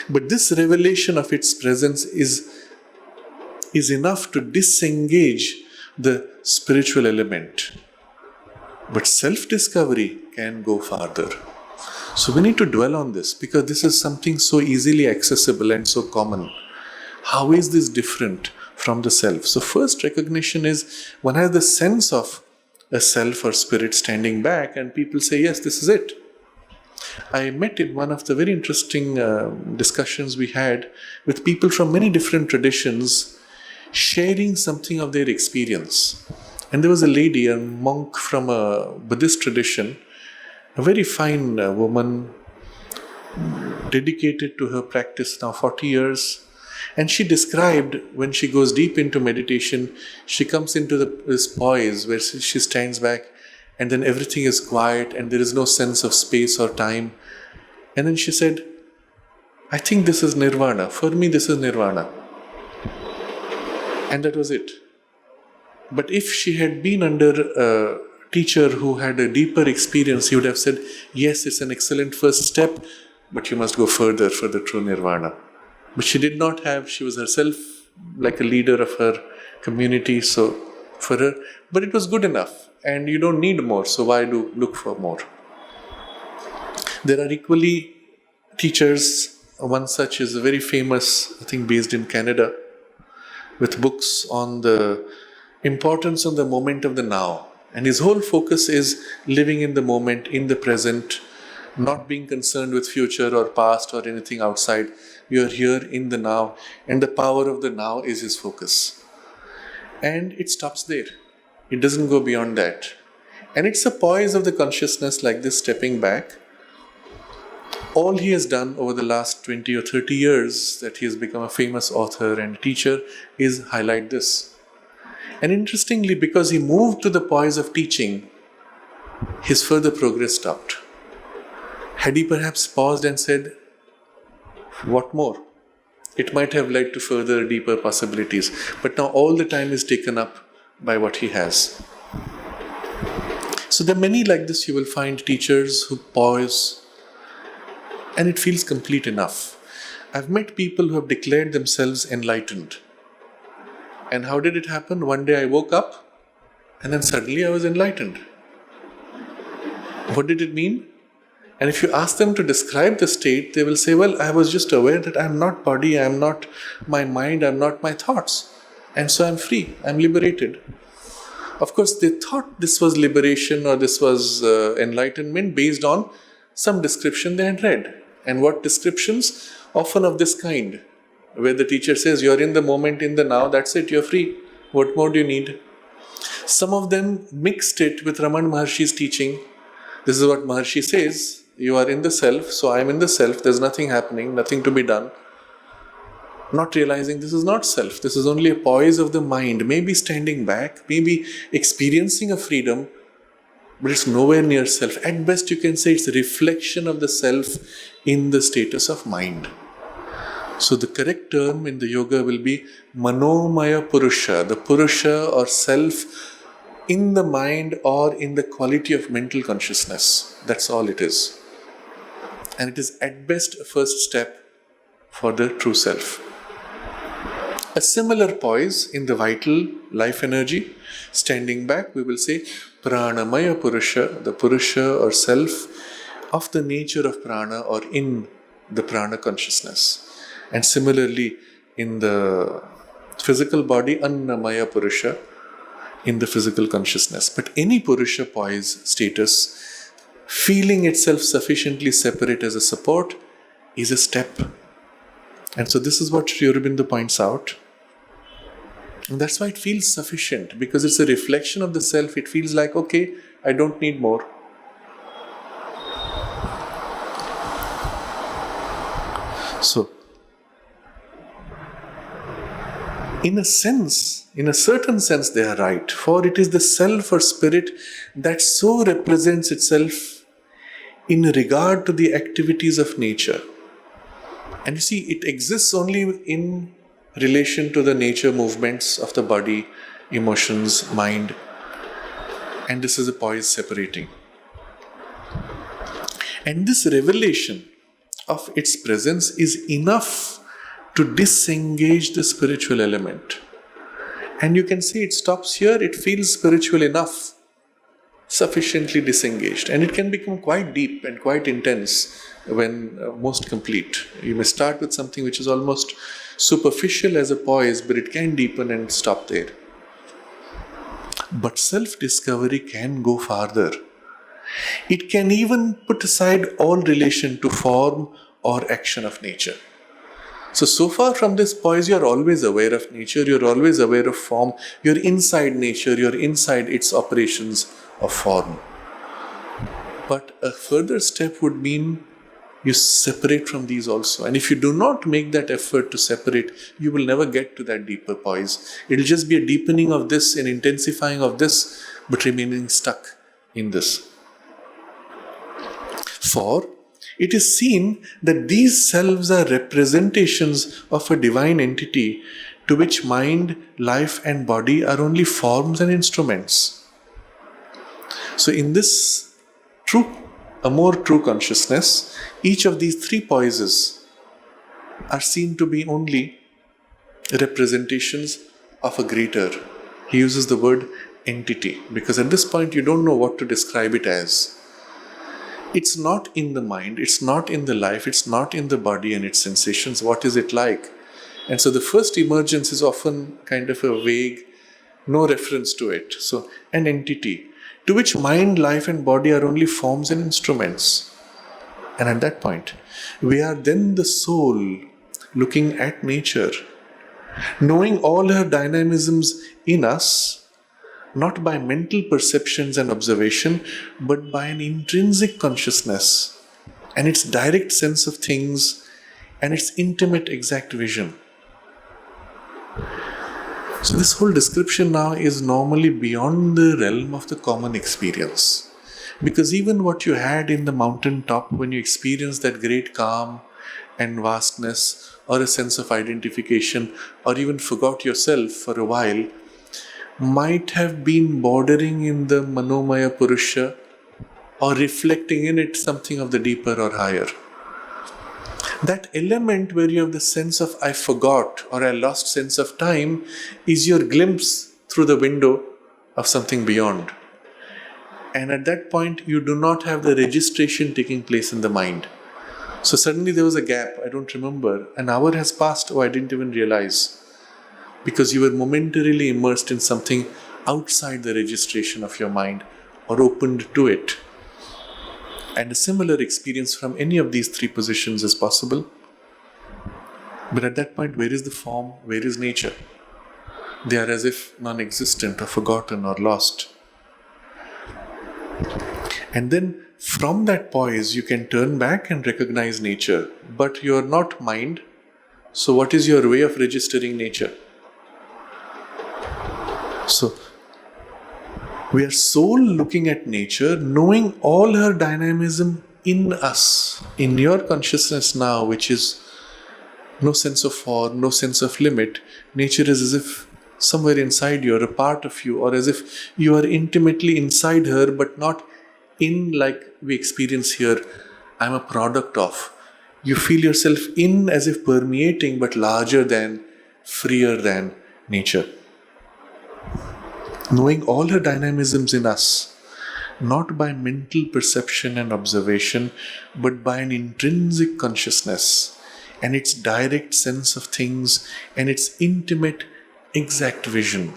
But this revelation of its presence is enough to disengage the spiritual element. But self-discovery can go farther. So we need to dwell on this, because this is something so easily accessible and so common. How is this different from the self? So first recognition is, one has the sense of a self or spirit standing back, and people say, yes, this is it. I met in one of the very interesting discussions we had with people from many different traditions sharing something of their experience. And there was a lady, a monk from a Buddhist tradition, a very fine woman, dedicated to her practice now 40 years. And she described, when she goes deep into meditation, she comes into this poise where she stands back, and then everything is quiet and there is no sense of space or time. And then she said, I think this is nirvana. For me, this is nirvana. And that was it. But if she had been under a teacher who had a deeper experience, he would have said, yes, it's an excellent first step, but you must go further for the true nirvana. But she did not have, she was herself like a leader of her community, so for her, but it was good enough, and you don't need more, so why do look for more? There are equally teachers. One such is very famous, I think based in Canada, with books on the importance of the moment of the now. And his whole focus is living in the moment, in the present, not being concerned with future or past or anything outside. You are here in the now, and the power of the now is his focus. And it stops there. It doesn't go beyond that. And it's a poise of the consciousness like this, stepping back. All he has done over the last 20 or 30 years that he has become a famous author and teacher is highlight this. And interestingly, because he moved to the poise of teaching, his further progress stopped. Had he perhaps paused and said, what more? It might have led to further, deeper possibilities. But now all the time is taken up by what he has. So there are many like this. You will find teachers who pause, and it feels complete enough. I've met people who have declared themselves enlightened. And how did it happen? One day I woke up, and then suddenly I was enlightened. What did it mean? And if you ask them to describe the state, they will say, well, I was just aware that I am not body, I am not my mind, I am not my thoughts. And so I am free, I am liberated. Of course, they thought this was liberation or this was enlightenment based on some description they had read. And what descriptions? Often of this kind, where the teacher says, you're in the moment, in the now, that's it, you're free. What more do you need? Some of them mixed it with Raman Maharshi's teaching. This is what Maharshi says, you are in the self, so I am in the self, there's nothing happening, nothing to be done. Not realizing this is not self, this is only a poise of the mind, maybe standing back, maybe experiencing a freedom, but it's nowhere near self. At best you can say it's a reflection of the self in the status of mind. So the correct term in the yoga will be Manomaya Purusha, the Purusha or self in the mind or in the quality of mental consciousness. That's all it is. And it is at best a first step for the true self. A similar poise in the vital life energy, standing back, we will say Pranamaya Purusha, the Purusha or self of the nature of prana or in the prana consciousness. And similarly in the physical body, Annamaya Purusha, in the physical consciousness. But any Purusha poise status, feeling itself sufficiently separate as a support, is a step. And so this is what Sri Aurobindo points out. And that's why it feels sufficient, because it's a reflection of the self. It feels like, okay, I don't need more. So, in a certain sense, they are right. For it is the self or spirit that so represents itself in regard to the activities of nature. And you see, it exists only in relation to the nature movements of the body, emotions, mind. And this is a poise separating. And this revelation of its presence is enough to disengage the spiritual element. And you can see it stops here, it feels spiritual enough, sufficiently disengaged. And it can become quite deep and quite intense when most complete. You may start with something which is almost superficial as a poise, but it can deepen and stop there. But self-discovery can go farther. It can even put aside all relation to form or action of nature. So far from this poise, you're always aware of nature, you're always aware of form, you're inside nature, you're inside its operations of form. But a further step would mean you separate from these also. And if you do not make that effort to separate, you will never get to that deeper poise. It'll just be a deepening of this, an intensifying of this, but remaining stuck in this. For it is seen that these selves are representations of a divine entity to which mind, life and body are only forms and instruments. So in this a more true consciousness, each of these three poises are seen to be only representations of a greater. He uses the word entity, because at this point you don't know what to describe it as. It's not in the mind, it's not in the life, it's not in the body and its sensations. What is it like? And so the first emergence is often kind of a vague, no reference to it. So an entity to which mind, life and body are only forms and instruments. And at that point, we are then the soul looking at nature, knowing all her dynamisms in us, not by mental perceptions and observation, but by an intrinsic consciousness and its direct sense of things and its intimate exact vision. So this whole description now is normally beyond the realm of the common experience. Because even what you had in the mountain top when you experienced that great calm and vastness, or a sense of identification, or even forgot yourself for a while, might have been bordering in the Manomaya Purusha or reflecting in it something of the deeper or higher. That element where you have the sense of I forgot or I lost sense of time is your glimpse through the window of something beyond. And at that point you do not have the registration taking place in the mind. So suddenly there was a gap, I don't remember, an hour has passed, I didn't even realize. Because you were momentarily immersed in something outside the registration of your mind or opened to it. And a similar experience from any of these three positions is possible. But at that point, where is the form? Where is nature? They are as if non-existent or forgotten or lost. And then from that poise, you can turn back and recognize nature. But you are not mind. So what is your way of registering nature? So, we are soul looking at nature, knowing all her dynamism in us, in your consciousness now, which is no sense of form, no sense of limit. Nature is as if somewhere inside you, or a part of you, or as if you are intimately inside her, but not in like we experience here, I'm a product of. You feel yourself in as if permeating, but larger than, freer than nature. Knowing all her dynamisms in us, not by mental perception and observation, but by an intrinsic consciousness and its direct sense of things and its intimate exact vision.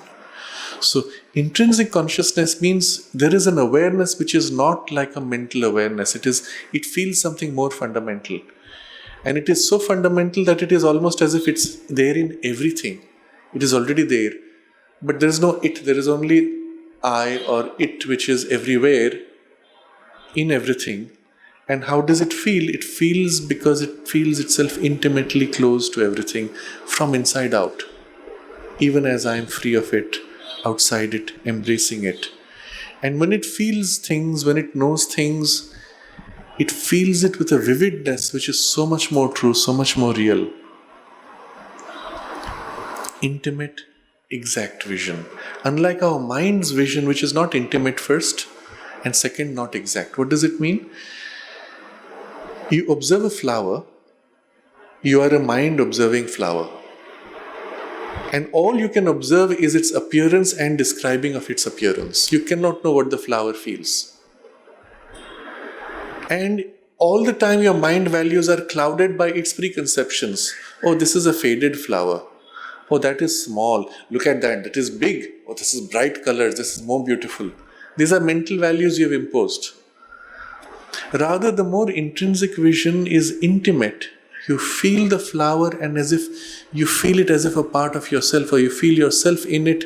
So, intrinsic consciousness means there is an awareness which is not like a mental awareness. It feels something more fundamental. And it is so fundamental that it is almost as if it's there in everything. It is already there. But there is no it, there is only I or it, which is everywhere, in everything. And how does it feel? It feels because it feels itself intimately close to everything from inside out. Even as I am free of it, outside it, embracing it. And when it feels things, when it knows things, it feels it with a vividness which is so much more true, so much more real. Intimate, exact vision. Unlike our mind's vision, which is not intimate first, and second, not exact. What does it mean? You observe a flower, you are a mind observing flower. And all you can observe is its appearance and describing of its appearance. You cannot know what the flower feels. And all the time your mind values are clouded by its preconceptions. Oh, this is a faded flower. Oh, that is small. Look at that. That is big. Oh, this is bright colors. This is more beautiful. These are mental values you have imposed. Rather, the more intrinsic vision is intimate. You feel the flower and as if you feel it as if a part of yourself, or you feel yourself in it,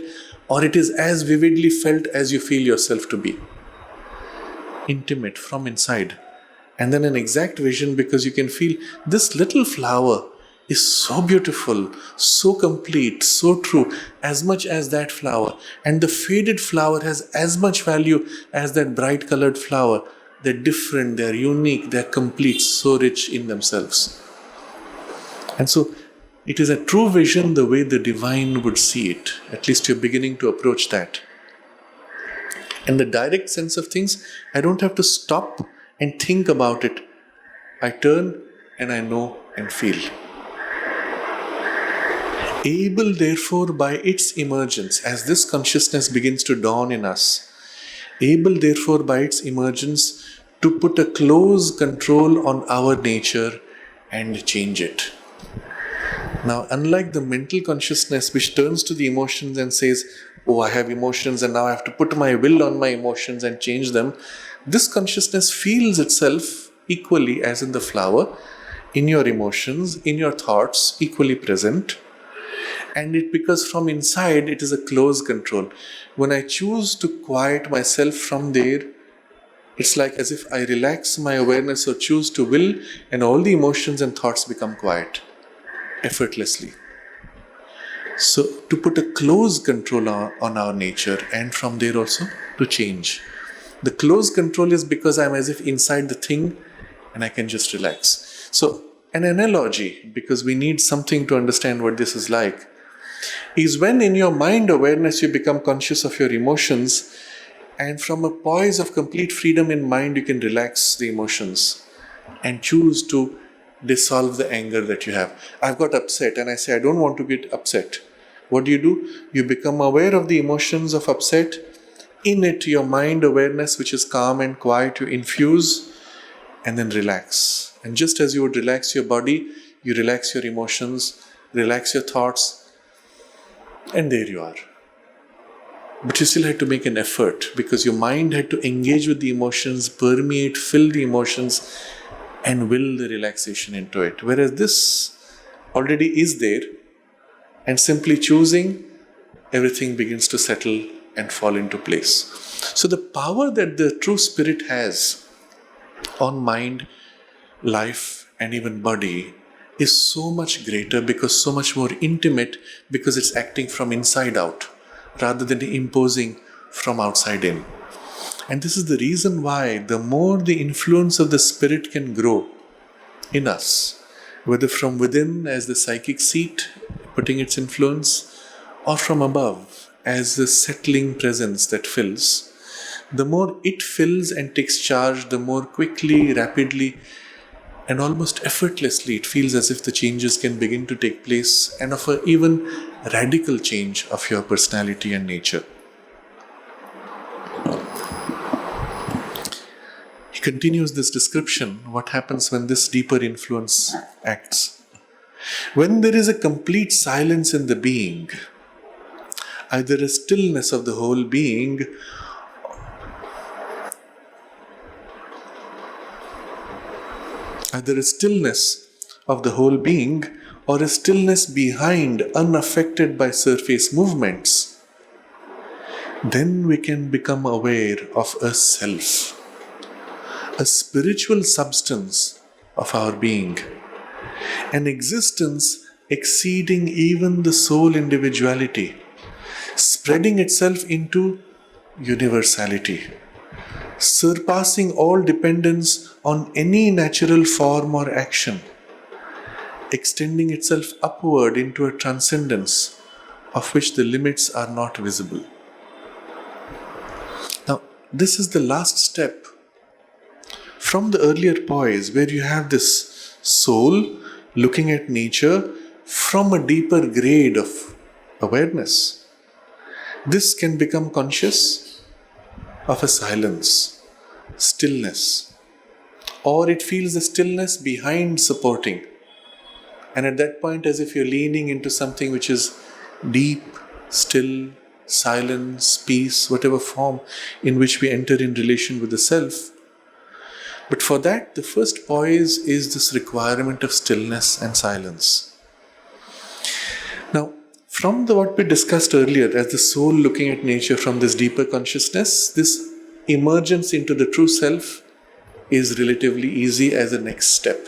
or it is as vividly felt as you feel yourself to be. Intimate from inside. And then an exact vision, because you can feel this little flower is so beautiful, so complete, so true, as much as that flower. And the faded flower has as much value as that bright colored flower. They're different, they're unique, they're complete, so rich in themselves. And so it is a true vision the way the divine would see it. At least you're beginning to approach that. In the direct sense of things, I don't have to stop and think about it. I turn and I know and feel. Able, therefore, by its emergence, as this consciousness begins to dawn in us, able, therefore, by its emergence, to put a close control on our nature and change it. Now, unlike the mental consciousness which turns to the emotions and says, oh, I have emotions and now I have to put my will on my emotions and change them, this consciousness feels itself equally as in the flower, in your emotions, in your thoughts, equally present. And it, because from inside it is a close control. When I choose to quiet myself from there, it's like as if I relax my awareness or choose to will, and all the emotions and thoughts become quiet, effortlessly. So to put a close control on our nature, and from there also to change. The close control is because I'm as if inside the thing and I can just relax. So an analogy, because we need something to understand what this is like, is when in your mind awareness you become conscious of your emotions, and from a poise of complete freedom in mind you can relax the emotions and choose to dissolve the anger that you have. I've got upset and I say I don't want to get upset. What do? You become aware of the emotions of upset. In it, your mind awareness, which is calm and quiet, you infuse and then relax. And just as you would relax your body, you relax your emotions, relax your thoughts, and there you are. But you still had to make an effort, because your mind had to engage with the emotions, permeate, fill the emotions, and will the relaxation into it. Whereas this already is there, and simply choosing, everything begins to settle and fall into place. So the power that the true spirit has on mind, life, and even body is so much greater, because so much more intimate, because it's acting from inside out rather than imposing from outside in. And this is the reason why the more the influence of the spirit can grow in us, whether from within as the psychic seat putting its influence, or from above as the settling presence that fills, the more it fills and takes charge, the more quickly, rapidly, and almost effortlessly it feels as if the changes can begin to take place, and of an even radical change of your personality and nature. He continues this description, what happens when this deeper influence acts. When there is a complete silence in the being, either a stillness of the whole being, either a stillness of the whole being, or a stillness behind, unaffected by surface movements, then we can become aware of a self, a spiritual substance of our being, an existence exceeding even the soul individuality, spreading itself into universality, surpassing all dependence on any natural form or action, extending itself upward into a transcendence of which the limits are not visible. Now, this is the last step from the earlier poise, where you have this soul looking at nature from a deeper grade of awareness. This can become conscious of a silence, stillness, or it feels the stillness behind supporting. And at that point, as if you're leaning into something which is deep, still, silence, peace, whatever form in which we enter in relation with the self. But for that, the first poise is this requirement of stillness and silence. Now, from what we discussed earlier as the soul looking at nature from this deeper consciousness, this emergence into the true self is relatively easy as a next step.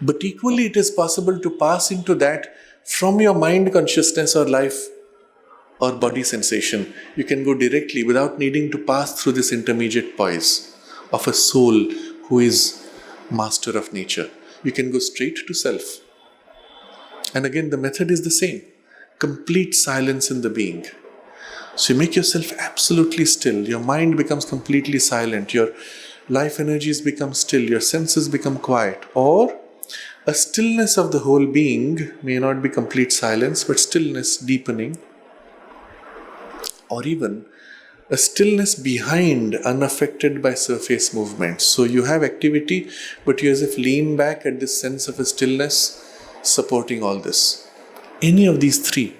But equally, it is possible to pass into that from your mind consciousness or life or body sensation. You can go directly without needing to pass through this intermediate poise of a soul who is master of nature. You can go straight to self. And again, the method is the same. Complete silence in the being. So you make yourself absolutely still. Your mind becomes completely silent. Your life energies become still. Your senses become quiet. Or a stillness of the whole being may not be complete silence, but stillness deepening. Or even a stillness behind, unaffected by surface movements. So you have activity, but you as if lean back at this sense of a stillness supporting all this. Any of these three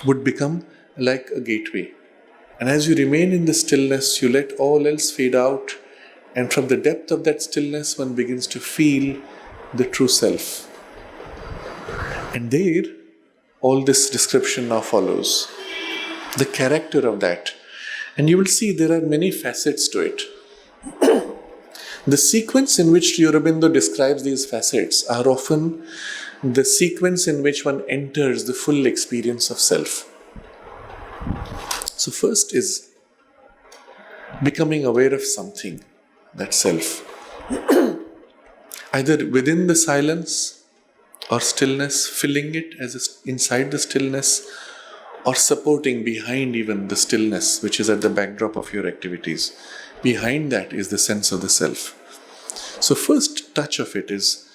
would become like a gateway. And as you remain in the stillness, you let all else fade out, and from the depth of that stillness, one begins to feel the true self. And there, all this description now follows. The character of that. And you will see there are many facets to it. The sequence in which Aurobindo describes these facets are often the sequence in which one enters the full experience of self. So first is becoming aware of something, that self. Either within the silence or stillness, filling it as inside the stillness, or supporting behind even the stillness which is at the backdrop of your activities. Behind that is the sense of the self. So first touch of it is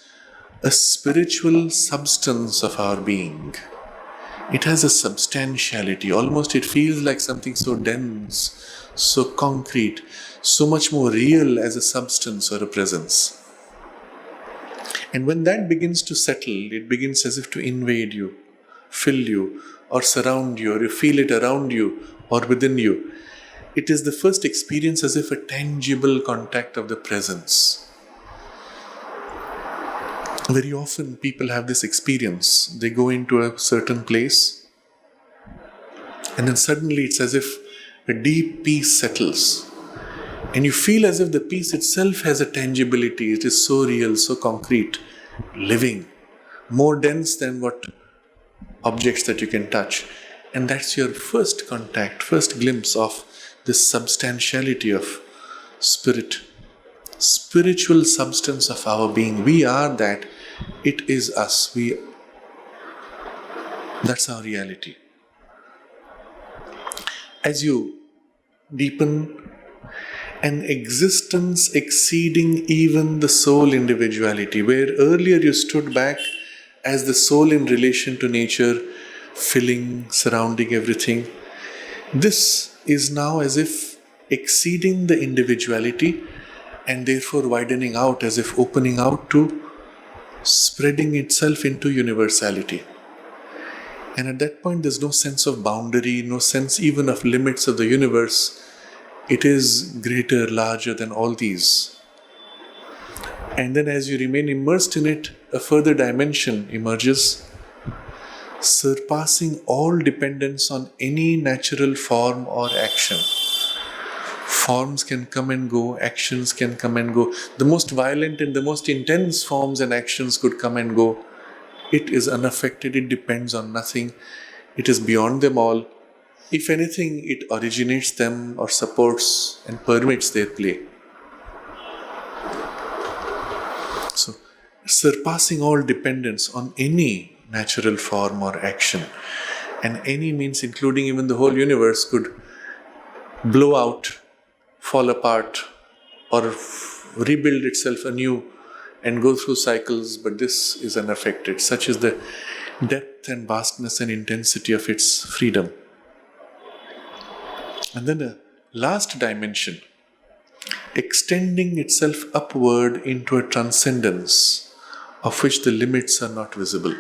a spiritual substance of our being. It has a substantiality. Almost it feels like something so dense, so concrete, so much more real as a substance or a presence. And when that begins to settle, it begins as if to invade you, fill you, or surround you, or you feel it around you or within you. It is the first experience as if a tangible contact of the presence. Very often people have this experience. They go into a certain place and then suddenly it's as if a deep peace settles. And you feel as if the peace itself has a tangibility. It is so real, so concrete, living, more dense than what objects that you can touch. And that's your first contact, first glimpse of this substantiality of spirit, spiritual substance of our being. We are that. It is us. That's our reality. As you deepen an existence exceeding even the soul individuality, where earlier you stood back as the soul in relation to nature, filling, surrounding everything. This is now as if exceeding the individuality and therefore widening out, as if opening out to spreading itself into universality. And at that point there's no sense of boundary, no sense even of limits of the universe. It is greater, larger than all these. And then as you remain immersed in it, a further dimension emerges. surpassing all dependence on any natural form or action. Forms can come and go, actions can come and go. The most violent and the most intense forms and actions could come and go. It is unaffected, it depends on nothing, it is beyond them all. If anything, it originates them or supports and permits their play. So, surpassing all dependence on any natural form or action, and any means including even the whole universe could blow out, fall apart, or rebuild itself anew and go through cycles, but this is unaffected. Such is the depth and vastness and intensity of its freedom. And then a last dimension, extending itself upward into a transcendence of which the limits are not visible.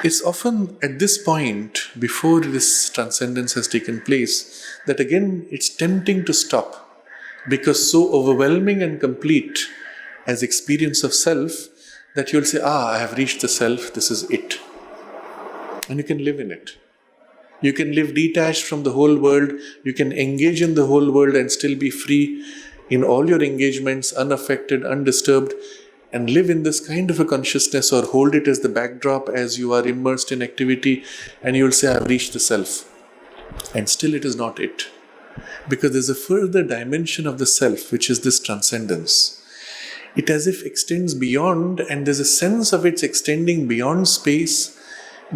It's often at this point, before this transcendence has taken place, that again it's tempting to stop, because so overwhelming and complete as experience of self that you'll say, I have reached the self, this is it. And you can live in it. You can live detached from the whole world, you can engage in the whole world and still be free in all your engagements, unaffected, undisturbed, and live in this kind of a consciousness, or hold it as the backdrop as you are immersed in activity, and you will say, I've reached the self. And still it is not it. Because there's a further dimension of the self, which is this transcendence. It as if extends beyond, and there's a sense of its extending beyond space,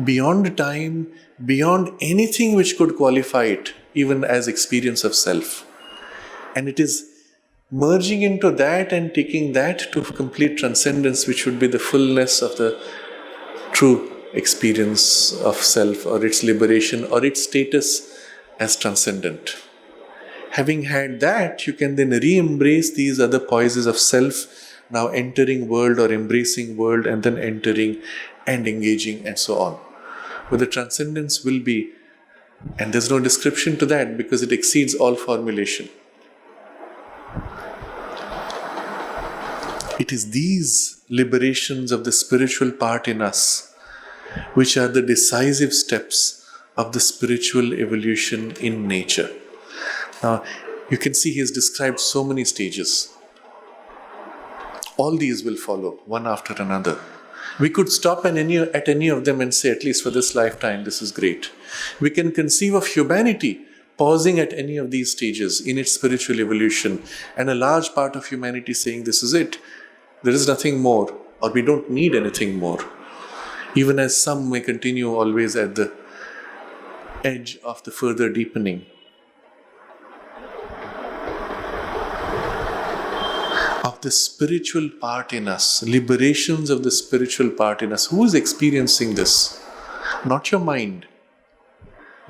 beyond time, beyond anything which could qualify it, even as experience of self. And it is merging into that and taking that to complete transcendence, which would be the fullness of the true experience of self, or its liberation, or its status as transcendent. Having had that, you can then re-embrace these other poises of self, now entering world or embracing world, and then entering and engaging and so on. But the transcendence will be, and there's no description to that because it exceeds all formulation. It is these liberations of the spiritual part in us which are the decisive steps of the spiritual evolution in nature. Now, you can see he has described so many stages. All these will follow, one after another. We could stop at any of them and say, at least for this lifetime, this is great. We can conceive of humanity pausing at any of these stages in its spiritual evolution, and a large part of humanity saying, this is it. There is nothing more, or we don't need anything more. Even as some may continue always at the edge of the further deepening of the spiritual part in us, liberations of the spiritual part in us. Who is experiencing this? Not your mind.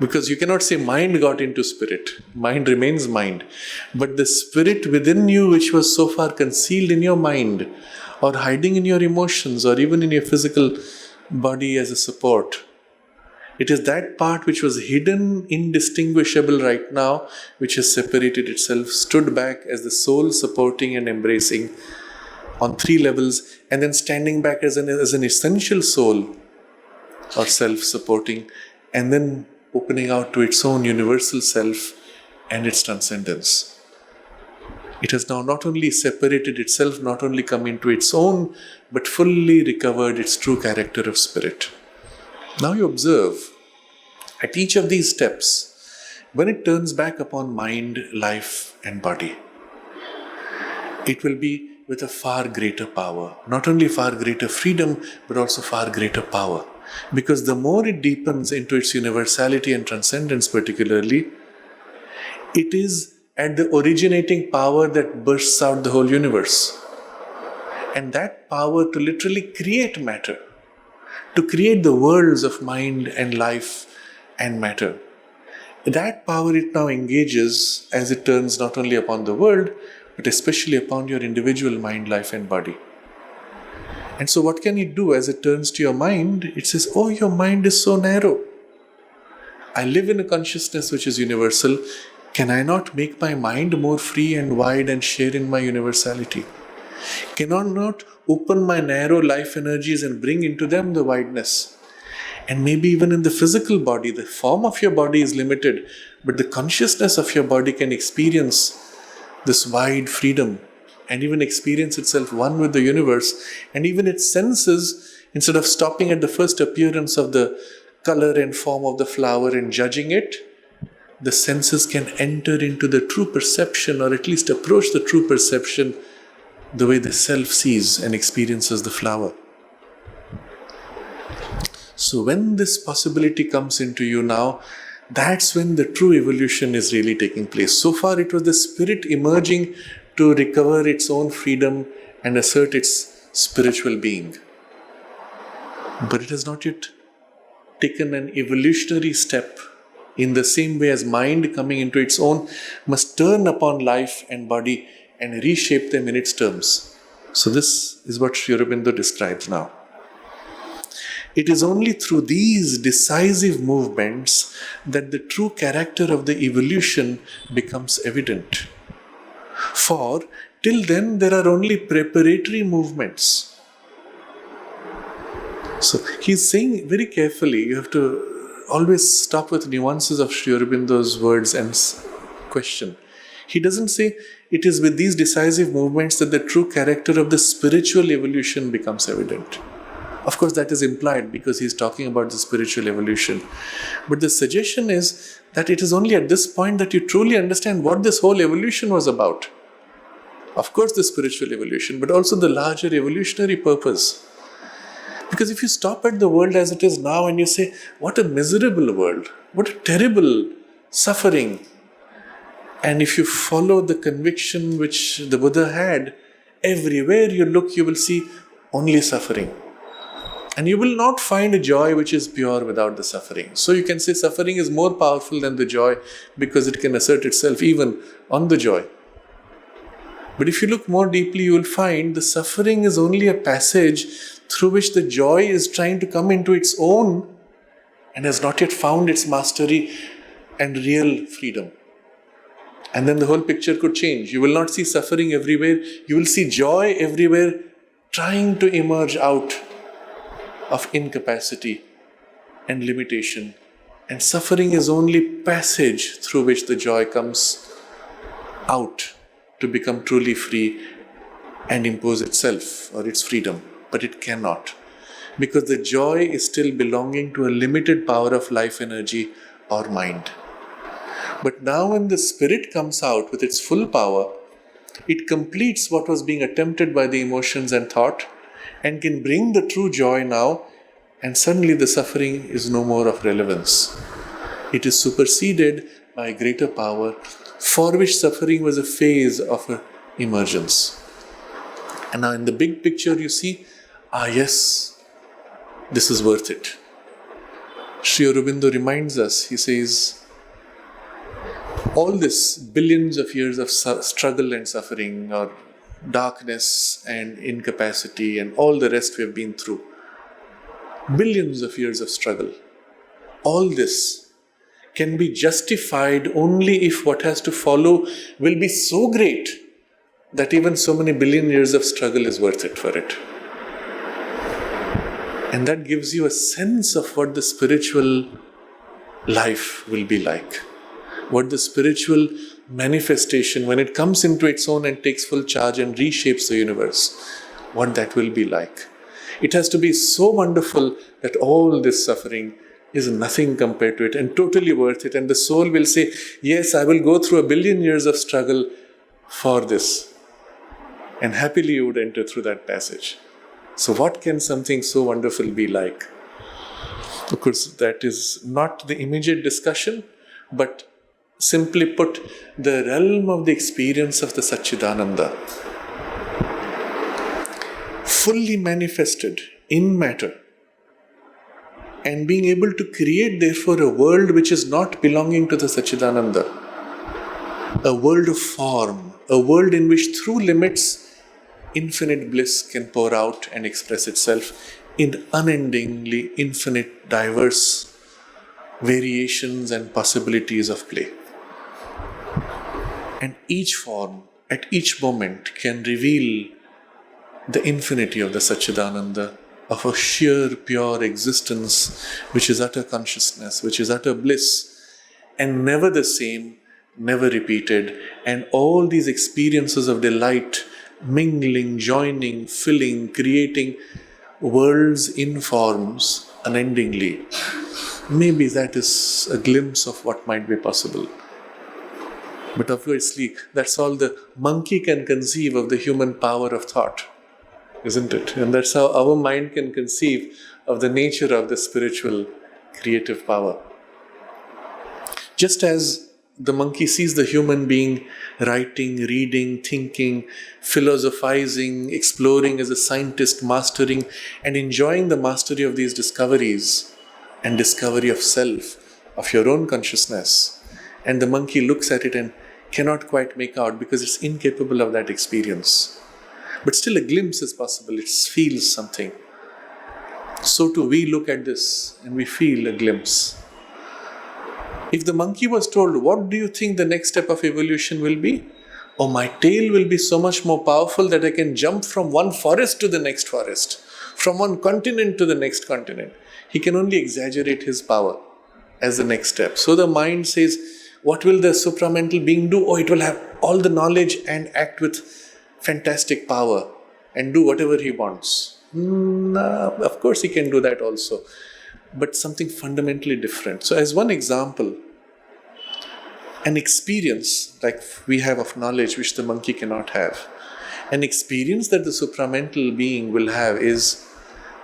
Because you cannot say mind got into spirit. Mind remains mind. But the spirit within you, which was so far concealed in your mind, or hiding in your emotions, or even in your physical body as a support, it is that part which was hidden, indistinguishable right now, which has separated itself, stood back as the soul supporting and embracing on 3 levels, and then standing back as an essential soul or self supporting, and then opening out to its own universal self and its transcendence. It has now not only separated itself, not only come into its own, but fully recovered its true character of spirit. Now you observe, at each of these steps, when it turns back upon mind, life and body, it will be with a far greater power. Not only far greater freedom, but also far greater power. Because the more it deepens into its universality and transcendence particularly, it is at the originating power that bursts out the whole universe. And that power to literally create matter, to create the worlds of mind and life and matter. That power it now engages as it turns not only upon the world, but especially upon your individual mind, life and body. And so what can it do as it turns to your mind? It says, oh, your mind is so narrow. I live in a consciousness which is universal. Can I not make my mind more free and wide and share in my universality? Can I not open my narrow life energies and bring into them the wideness? And maybe even in the physical body, the form of your body is limited, but the consciousness of your body can experience this wide freedom and even experience itself one with the universe. And even its senses, instead of stopping at the first appearance of the color and form of the flower and judging it, the senses can enter into the true perception, or at least approach the true perception the way the self sees and experiences the flower. So when this possibility comes into you now, that's when the true evolution is really taking place. So far it was the spirit emerging to recover its own freedom and assert its spiritual being. But it has not yet taken an evolutionary step in the same way as mind coming into its own must turn upon life and body and reshape them in its terms. So this is what Sri Aurobindo describes now. It is only through these decisive movements that the true character of the evolution becomes evident. For till then there are only preparatory movements. So he's saying very carefully, you have to always stop with nuances of Sri Aurobindo's words and question. He doesn't say it is with these decisive movements that the true character of the spiritual evolution becomes evident. Of course, that is implied because he's talking about the spiritual evolution. But the suggestion is that it is only at this point that you truly understand what this whole evolution was about. Of course, the spiritual evolution, but also the larger evolutionary purpose. Because if you stop at the world as it is now and you say, what a miserable world, what a terrible suffering. And if you follow the conviction which the Buddha had, everywhere you look, you will see only suffering. And you will not find a joy which is pure without the suffering. So you can say suffering is more powerful than the joy because it can assert itself even on the joy. But if you look more deeply, you will find the suffering is only a passage through which the joy is trying to come into its own and has not yet found its mastery and real freedom. And then the whole picture could change. You will not see suffering everywhere. You will see joy everywhere trying to emerge out of incapacity and limitation. And suffering is only passage through which the joy comes out to become truly free and impose itself or its freedom. But it cannot, because the joy is still belonging to a limited power of life energy or mind. But now when the spirit comes out with its full power, it completes what was being attempted by the emotions and thought and can bring the true joy now, and suddenly the suffering is no more of relevance. It is superseded by a greater power for which suffering was a phase of emergence. And now in the big picture you see, yes, this is worth it. Sri Aurobindo reminds us, he says, all this billions of years of struggle and suffering, or darkness and incapacity and all the rest we have been through, billions of years of struggle, all this can be justified only if what has to follow will be so great that even so many billion years of struggle is worth it for it. And that gives you a sense of what the spiritual life will be like. What the spiritual manifestation, when it comes into its own and takes full charge and reshapes the universe, what that will be like. It has to be so wonderful that all this suffering is nothing compared to it and totally worth it. And the soul will say, yes, I will go through a billion years of struggle for this. And happily you would enter through that passage. So what can something so wonderful be like? Of course, that is not the immediate discussion, but simply put, the realm of the experience of the Satchidananda, fully manifested in matter, and being able to create therefore a world which is not belonging to the Satchidananda, a world of form, a world in which through limits infinite bliss can pour out and express itself in unendingly infinite diverse variations and possibilities of play. And each form at each moment can reveal the infinity of the Satchidananda of a sheer pure existence, which is utter consciousness, which is utter bliss, and never the same, never repeated, and all these experiences of delight, mingling, joining, filling, creating worlds in forms unendingly. Maybe that is a glimpse of what might be possible. But obviously, that's all the monkey can conceive of the human power of thought, isn't it? And that's how our mind can conceive of the nature of the spiritual creative power. Just as the monkey sees the human being writing, reading, thinking, philosophizing, exploring as a scientist, mastering and enjoying the mastery of these discoveries and discovery of self, of your own consciousness. And the monkey looks at it and cannot quite make out because it's incapable of that experience. But still a glimpse is possible, it feels something. So too we look at this and we feel a glimpse. If the monkey was told, what do you think the next step of evolution will be? Oh, my tail will be so much more powerful that I can jump from one forest to the next forest, from one continent to the next continent. He can only exaggerate his power as the next step. So the mind says, what will the supramental being do? Oh, it will have all the knowledge and act with fantastic power and do whatever he wants. Of course he can do that also, but something fundamentally different. So as one example, an experience like we have of knowledge which the monkey cannot have, an experience that the supramental being will have is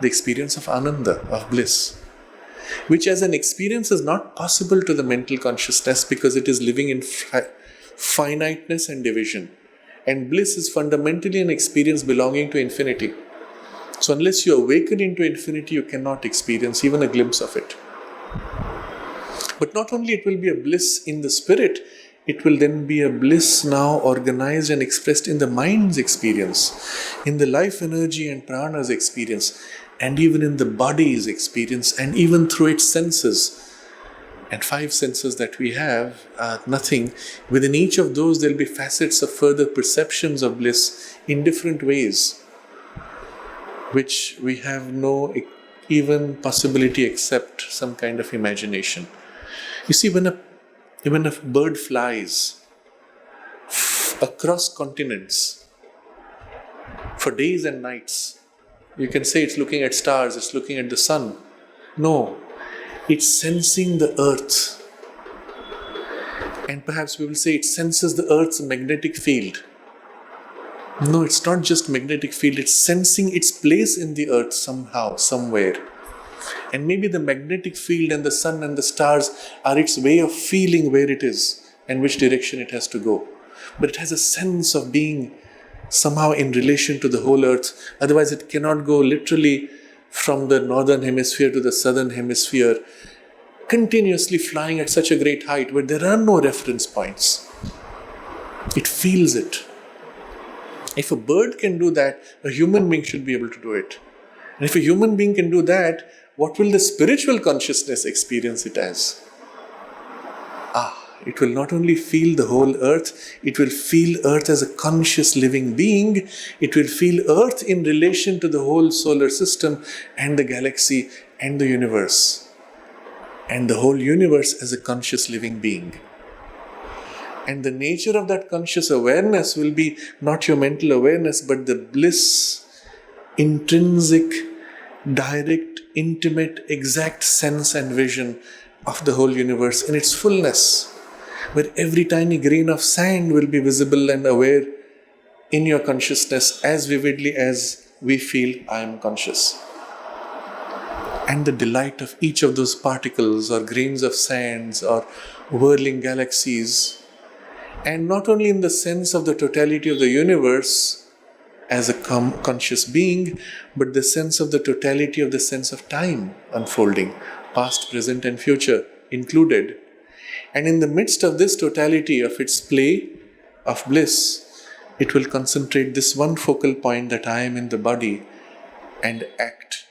the experience of ananda, of bliss, which as an experience is not possible to the mental consciousness because it is living in finiteness and division. And bliss is fundamentally an experience belonging to infinity. So unless you awaken into infinity, you cannot experience even a glimpse of it. But not only it will be a bliss in the spirit, it will then be a bliss now organized and expressed in the mind's experience, in the life energy and prana's experience, and even in the body's experience, and even through its senses. And 5 senses that we have are nothing. Within each of those, there will be facets of further perceptions of bliss in different ways, which we have no even possibility except some kind of imagination. You see, when a bird flies across continents for days and nights, you can say it's looking at stars, it's looking at the sun. No, it's sensing the earth. And perhaps we will say it senses the earth's magnetic field. No, it's not just magnetic field, it's sensing its place in the earth somehow, somewhere. And maybe the magnetic field and the sun and the stars are its way of feeling where it is and which direction it has to go. But it has a sense of being somehow in relation to the whole earth. Otherwise it cannot go literally from the northern hemisphere to the southern hemisphere, continuously flying at such a great height where there are no reference points. It feels it. If a bird can do that, a human being should be able to do it. And if a human being can do that, what will the spiritual consciousness experience it as? It will not only feel the whole earth, it will feel earth as a conscious living being. It will feel earth in relation to the whole solar system and the galaxy and the universe. And the whole universe as a conscious living being. And the nature of that conscious awareness will be not your mental awareness, but the bliss, intrinsic, direct, intimate, exact sense and vision of the whole universe in its fullness, where every tiny grain of sand will be visible and aware in your consciousness as vividly as we feel I am conscious. And the delight of each of those particles or grains of sands or whirling galaxies, and not only in the sense of the totality of the universe as a conscious being, but the sense of the totality of the sense of time unfolding, past, present and future included. And in the midst of this totality of its play, of bliss, it will concentrate this one focal point that I am in the body and act.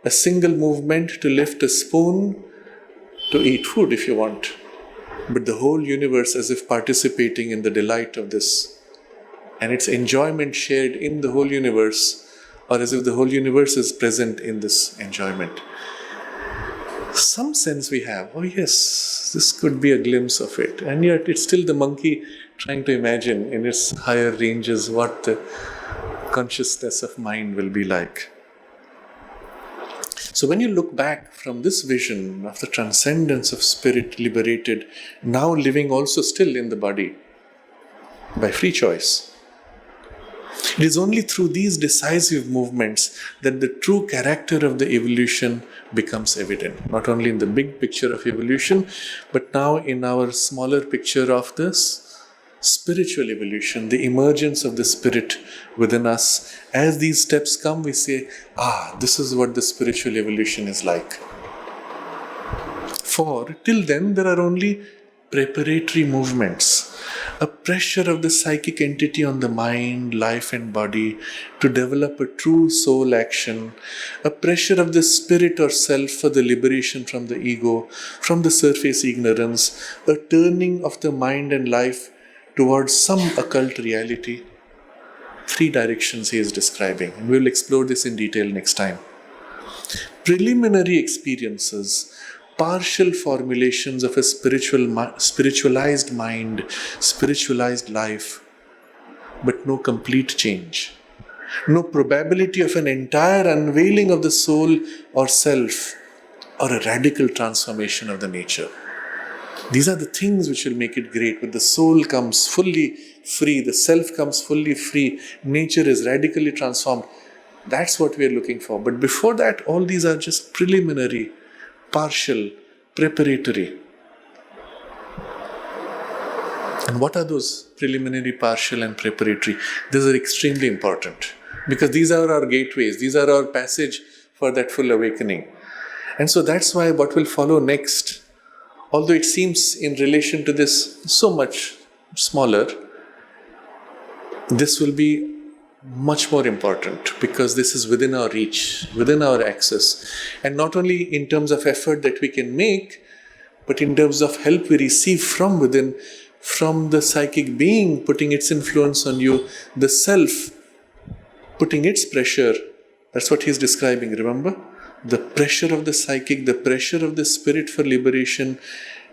A single movement to lift a spoon, to eat food if you want. But the whole universe as if participating in the delight of this. And its enjoyment shared in the whole universe or as if the whole universe is present in this enjoyment. Some sense we have, oh yes, this could be a glimpse of it. And yet it's still the monkey trying to imagine in its higher ranges what the consciousness of mind will be like. So when you look back from this vision of the transcendence of spirit liberated, now living also still in the body, by free choice, it is only through these decisive movements that the true character of the evolution becomes evident. Not only in the big picture of evolution, but now in our smaller picture of this spiritual evolution, the emergence of the spirit within us. As these steps come, we say, this is what the spiritual evolution is like. For till then, there are only preparatory movements, a pressure of the psychic entity on the mind, life and body to develop a true soul action, a pressure of the spirit or self for the liberation from the ego, from the surface ignorance, a turning of the mind and life towards some occult reality. Three directions he is describing, and we will explore this in detail next time. Preliminary experiences, partial formulations of a spiritualized mind, spiritualized life, but no complete change. No probability of an entire unveiling of the soul or self, or a radical transformation of the nature. These are the things which will make it great. When the soul comes fully free, the self comes fully free, nature is radically transformed. That's what we are looking for. But before that, all these are just preliminary, partial, preparatory. And what are those preliminary, partial and preparatory? These are extremely important because these are our gateways. These are our passage for that full awakening. And so that's why what will follow next, although it seems in relation to this so much smaller, this will be much more important because this is within our reach, within our access. And not only in terms of effort that we can make, but in terms of help we receive from within, from the psychic being putting its influence on you, the self putting its pressure. That's what he's describing, remember? The pressure of the psychic, the pressure of the spirit for liberation,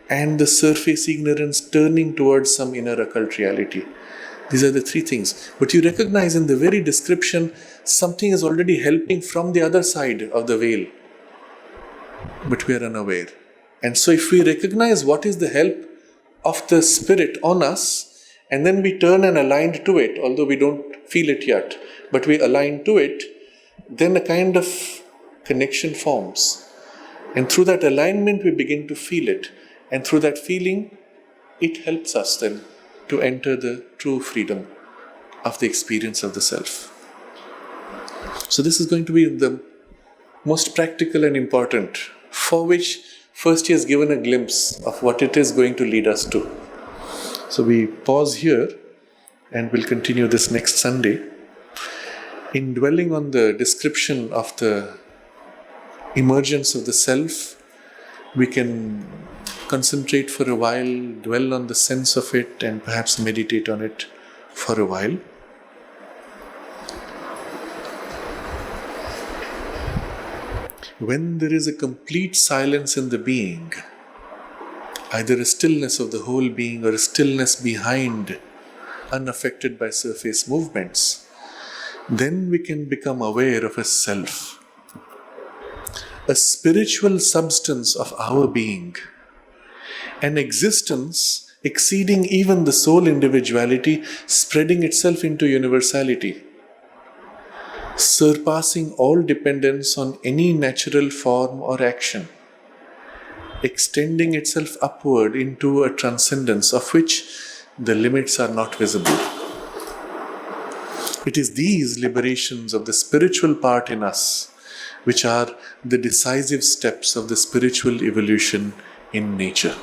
and the surface ignorance turning towards some inner occult reality. These are the three things. But you recognize in the very description, something is already helping from the other side of the veil. But we are unaware. And so if we recognize what is the help of the spirit on us, and then we turn and align to it, although we don't feel it yet, but we align to it, then a kind of connection forms. And through that alignment, we begin to feel it. And through that feeling, it helps us then to enter the true freedom of the experience of the self. So this is going to be the most practical and important, for which first he has given a glimpse of what it is going to lead us to. So we pause here and we'll continue this next Sunday. In dwelling on the description of the emergence of the self, we can concentrate for a while, dwell on the sense of it, and perhaps meditate on it for a while. When there is a complete silence in the being, either a stillness of the whole being or a stillness behind, unaffected by surface movements, then we can become aware of a self, a spiritual substance of our being, an existence exceeding even the soul individuality, spreading itself into universality, surpassing all dependence on any natural form or action, extending itself upward into a transcendence of which the limits are not visible. It is these liberations of the spiritual part in us which are the decisive steps of the spiritual evolution in nature.